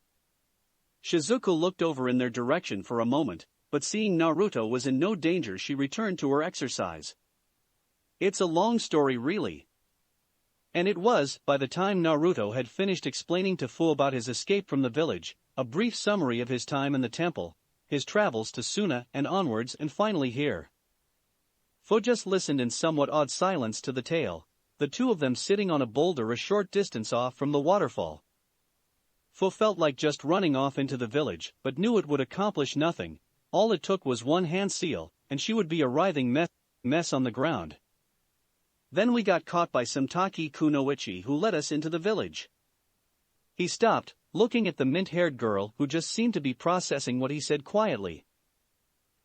Shizuku looked over in their direction for a moment, but seeing Naruto was in no danger she returned to her exercise. It's a long story really. And it was, by the time Naruto had finished explaining to Fu about his escape from the village, a brief summary of his time in the temple, his travels to Suna and onwards and finally here. Fu just listened in somewhat awed silence to the tale, the two of them sitting on a boulder a short distance off from the waterfall. Fu felt like just running off into the village, but knew it would accomplish nothing. All it took was one hand seal, and she would be a writhing mess on the ground. Then we got caught by some Taki Kunoichi who led us into the village. He stopped, looking at the mint-haired girl who just seemed to be processing what he said quietly.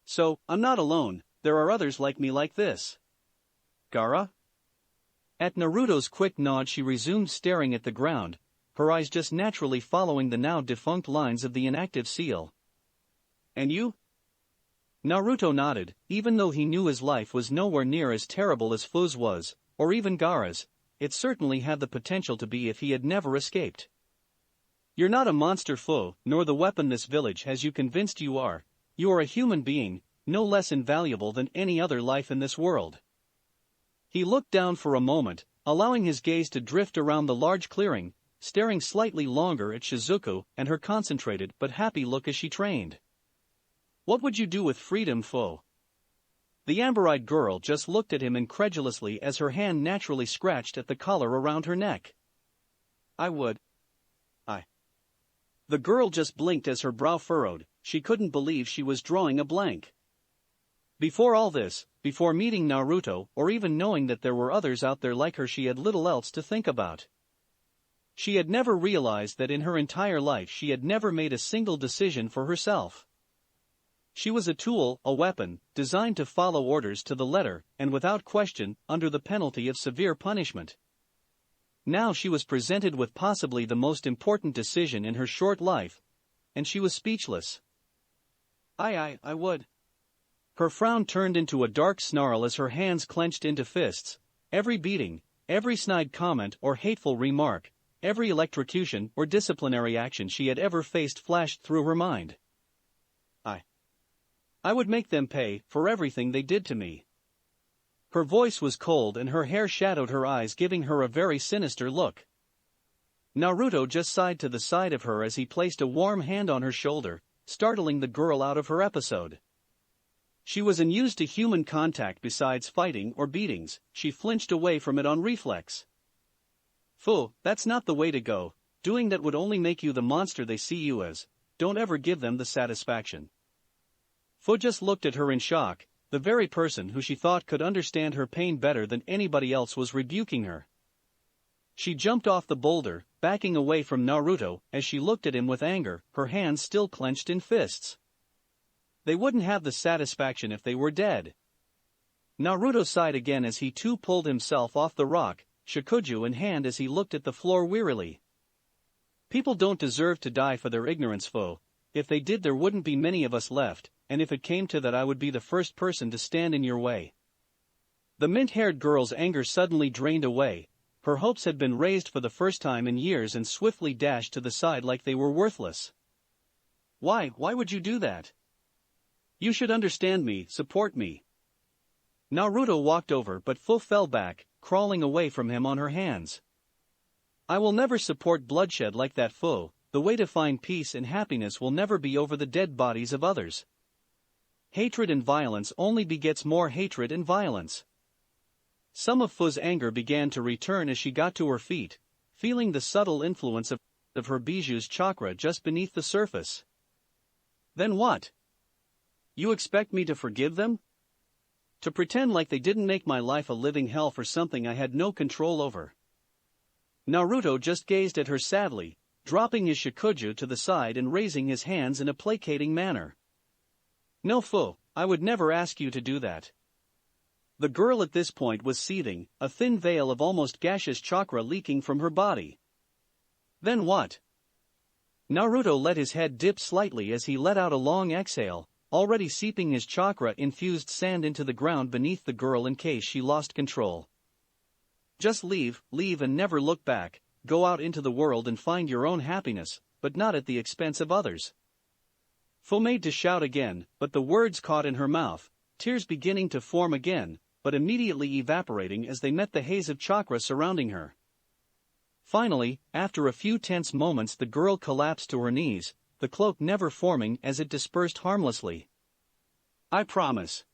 So, I'm not alone, there are others like me like this. Gaara? At Naruto's quick nod she resumed staring at the ground, her eyes just naturally following the now defunct lines of the inactive seal. And you? Naruto nodded, even though he knew his life was nowhere near as terrible as Fu's was, or even Gaara's. It certainly had the potential to be if he had never escaped. You're not a monster, Fu, nor the weapon this village has you convinced you are. You are a human being, no less invaluable than any other life in this world. He looked down for a moment, allowing his gaze to drift around the large clearing, staring slightly longer at Shizuku and her concentrated but happy look as she trained. What would you do with freedom, Fu? The amber-eyed girl just looked at him incredulously as her hand naturally scratched at the collar around her neck. I would. The girl just blinked as her brow furrowed, she couldn't believe she was drawing a blank. Before all this, before meeting Naruto or even knowing that there were others out there like her, she had little else to think about. She had never realized that in her entire life she had never made a single decision for herself. She was a tool, a weapon, designed to follow orders to the letter, and without question, under the penalty of severe punishment. Now she was presented with possibly the most important decision in her short life, and she was speechless. I would. Her frown turned into a dark snarl as her hands clenched into fists. Every beating, every snide comment or hateful remark, every electrocution or disciplinary action she had ever faced flashed through her mind. I would make them pay for everything they did to me. Her voice was cold and her hair shadowed her eyes, giving her a very sinister look. Naruto just sighed to the side of her as he placed a warm hand on her shoulder, startling the girl out of her episode. She was unused to human contact besides fighting or beatings. She flinched away from it on reflex. Fu, that's not the way to go. Doing that would only make you the monster they see you as. Don't ever give them the satisfaction. Fu just looked at her in shock. The very person who she thought could understand her pain better than anybody else was rebuking her. She jumped off the boulder, backing away from Naruto as she looked at him with anger, her hands still clenched in fists. They wouldn't have the satisfaction if they were dead. Naruto sighed again as he too pulled himself off the rock, shakuju in hand as he looked at the floor wearily. People don't deserve to die for their ignorance, Fu. If they did, there wouldn't be many of us left, and if it came to that, I would be the first person to stand in your way. The mint-haired girl's anger suddenly drained away. Her hopes had been raised for the first time in years and swiftly dashed to the side like they were worthless. Why would you do that? You should understand me, support me. Naruto walked over, but Fu fell back, crawling away from him on her hands. I will never support bloodshed like that, Fu. The way to find peace and happiness will never be over the dead bodies of others. Hatred and violence only begets more hatred and violence. Some of Fu's anger began to return as she got to her feet, feeling the subtle influence of her Bijuu's chakra just beneath the surface. Then what? You expect me to forgive them? To pretend like they didn't make my life a living hell for something I had no control over? Naruto just gazed at her sadly, dropping his shakuju to the side and raising his hands in a placating manner. No, Fu, I would never ask you to do that. The girl at this point was seething, a thin veil of almost gaseous chakra leaking from her body. Then what? Naruto let his head dip slightly as he let out a long exhale, already seeping his chakra-infused sand into the ground beneath the girl in case she lost control. Just leave and never look back. Go out into the world and find your own happiness, but not at the expense of others. Fu made to shout again, but the words caught in her mouth, tears beginning to form again, but immediately evaporating as they met the haze of chakra surrounding her. Finally, after a few tense moments, the girl collapsed to her knees, the cloak never forming as it dispersed harmlessly. I promise.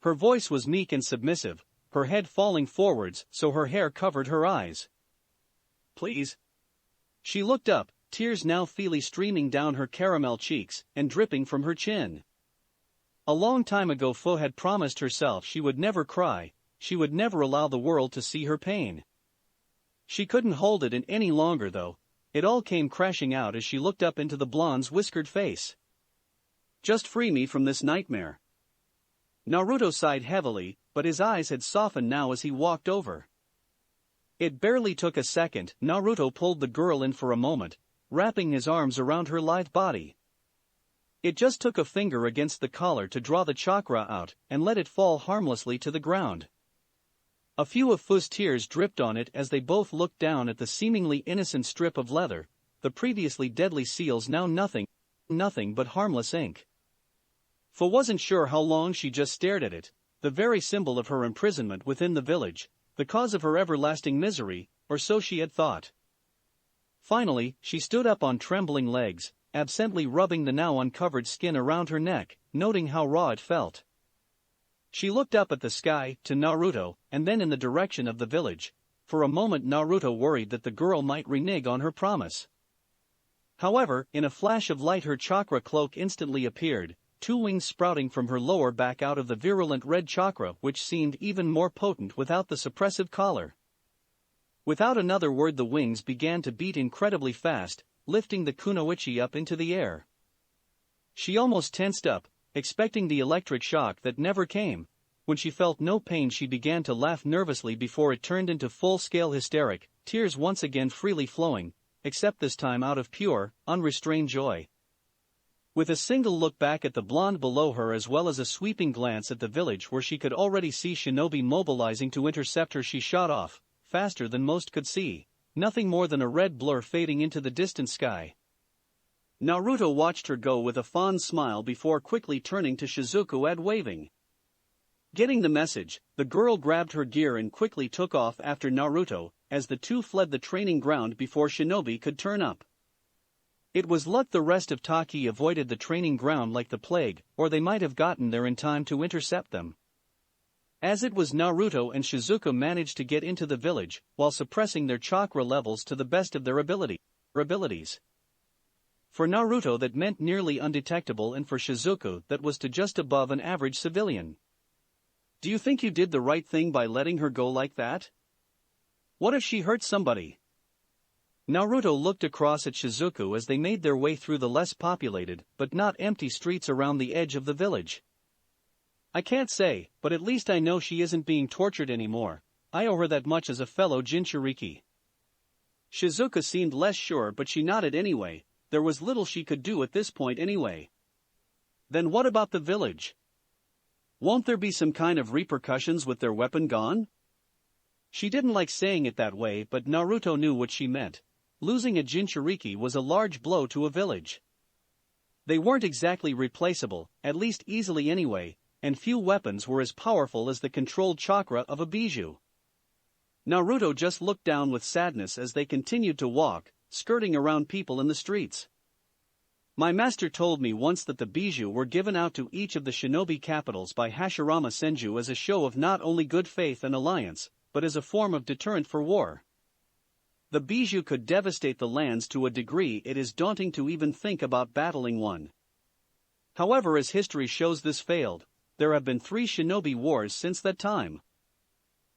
Her voice was meek and submissive, her head falling forwards so her hair covered her eyes. Please. She looked up, tears now freely streaming down her caramel cheeks and dripping from her chin. A long time ago Fu had promised herself she would never cry, she would never allow the world to see her pain. She couldn't hold it in any longer though, it all came crashing out as she looked up into the blonde's whiskered face. Just free me from this nightmare. Naruto sighed heavily, but his eyes had softened now as he walked over. It barely took a second. Naruto pulled the girl in for a moment, wrapping his arms around her lithe body. It just took a finger against the collar to draw the chakra out and let it fall harmlessly to the ground. A few of Fu's tears dripped on it as they both looked down at the seemingly innocent strip of leather, the previously deadly seals now nothing but harmless ink. Fu wasn't sure how long she just stared at it, the very symbol of her imprisonment within the village, the cause of her everlasting misery, or so she had thought. Finally, she stood up on trembling legs, absently rubbing the now uncovered skin around her neck, noting how raw it felt. She looked up at the sky, to Naruto, and then in the direction of the village. For a moment Naruto worried that the girl might renege on her promise. However, in a flash of light her chakra cloak instantly appeared, two wings sprouting from her lower back out of the virulent red chakra which seemed even more potent without the suppressive collar. Without another word the wings began to beat incredibly fast, lifting the kunoichi up into the air. She almost tensed up, expecting the electric shock that never came. When she felt no pain, she began to laugh nervously before it turned into full-scale hysteric, tears once again freely flowing, except this time out of pure, unrestrained joy. With a single look back at the blonde below her as well as a sweeping glance at the village where she could already see shinobi mobilizing to intercept her, she shot off, faster than most could see, nothing more than a red blur fading into the distant sky. Naruto watched her go with a fond smile before quickly turning to Shizuku and waving. Getting the message, the girl grabbed her gear and quickly took off after Naruto, as the two fled the training ground before shinobi could turn up. It was luck the rest of Taki avoided the training ground like the plague, or they might have gotten there in time to intercept them. As it was, Naruto and Shizuku managed to get into the village, while suppressing their chakra levels to the best of their abilities. For Naruto that meant nearly undetectable, and for Shizuku that was to just above an average civilian. Do you think you did the right thing by letting her go like that? What if she hurt somebody? Naruto looked across at Shizuku as they made their way through the less populated, but not empty streets around the edge of the village. I can't say, but at least I know she isn't being tortured anymore. I owe her that much as a fellow Jinchuriki. Shizuka seemed less sure, but she nodded anyway. There was little she could do at this point anyway. Then what about the village? Won't there be some kind of repercussions with their weapon gone? She didn't like saying it that way, but Naruto knew what she meant. Losing a Jinchuriki was a large blow to a village. They weren't exactly replaceable, at least easily anyway, and few weapons were as powerful as the controlled chakra of a bijou. Naruto just looked down with sadness as they continued to walk, skirting around people in the streets. My master told me once that the bijou were given out to each of the shinobi capitals by Hashirama Senju as a show of not only good faith and alliance, but as a form of deterrent for war. The bijou could devastate the lands to a degree it is daunting to even think about battling one. However, as history shows, this failed. There have been 3 shinobi wars since that time.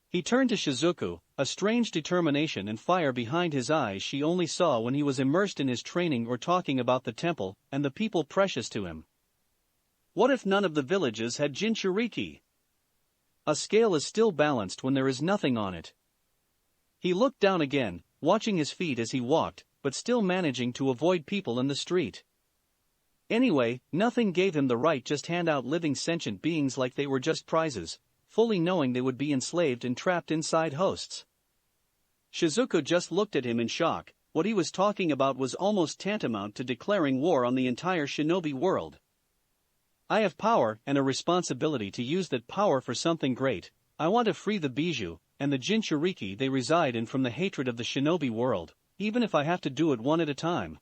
He turned to Shizuku, a strange determination and fire behind his eyes she only saw when he was immersed in his training or talking about the temple and the people precious to him. What if none of the villages had Jinchuriki? A scale is still balanced when there is nothing on it. He looked down again, watching his feet as he walked, but still managing to avoid people in the street. Anyway, nothing gave him the right just hand out living sentient beings like they were just prizes, fully knowing they would be enslaved and trapped inside hosts. Shizuku just looked at him in shock. What he was talking about was almost tantamount to declaring war on the entire shinobi world. I have power and a responsibility to use that power for something great. I want to free the bijou and the Jinchuriki they reside in from the hatred of the shinobi world, even if I have to do it one at a time.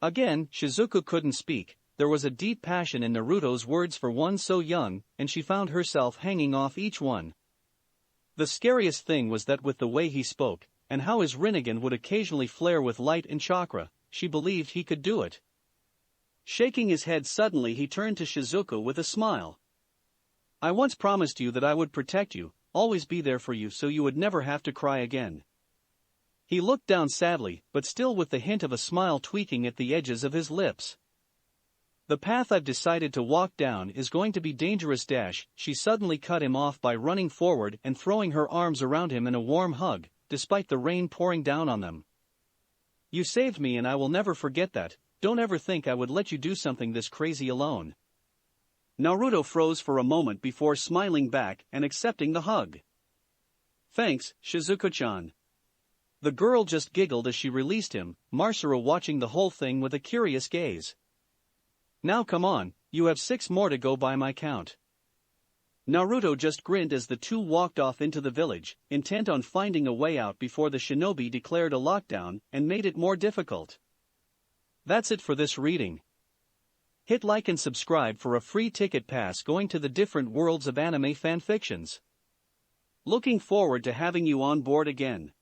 Again, Shizuku couldn't speak. There was a deep passion in Naruto's words for one so young, and she found herself hanging off each one. The scariest thing was that with the way he spoke, and how his Rinnegan would occasionally flare with light and chakra, she believed he could do it. Shaking his head suddenly, he turned to Shizuku with a smile. I once promised you that I would protect you, always be there for you so you would never have to cry again. He looked down sadly, but still with the hint of a smile tweaking at the edges of his lips. The path I've decided to walk down is going to be dangerous. She suddenly cut him off by running forward and throwing her arms around him in a warm hug, despite the rain pouring down on them. You saved me and I will never forget that. Don't ever think I would let you do something this crazy alone. Naruto froze for a moment before smiling back and accepting the hug. Thanks, Shizuku-chan. The girl just giggled as she released him, Marsura watching the whole thing with a curious gaze. Now come on, you have 6 more to go by my count. Naruto just grinned as the two walked off into the village, intent on finding a way out before the shinobi declared a lockdown and made it more difficult. That's it for this reading. Hit like and subscribe for a free ticket pass going to the different worlds of anime fanfictions. Looking forward to having you on board again.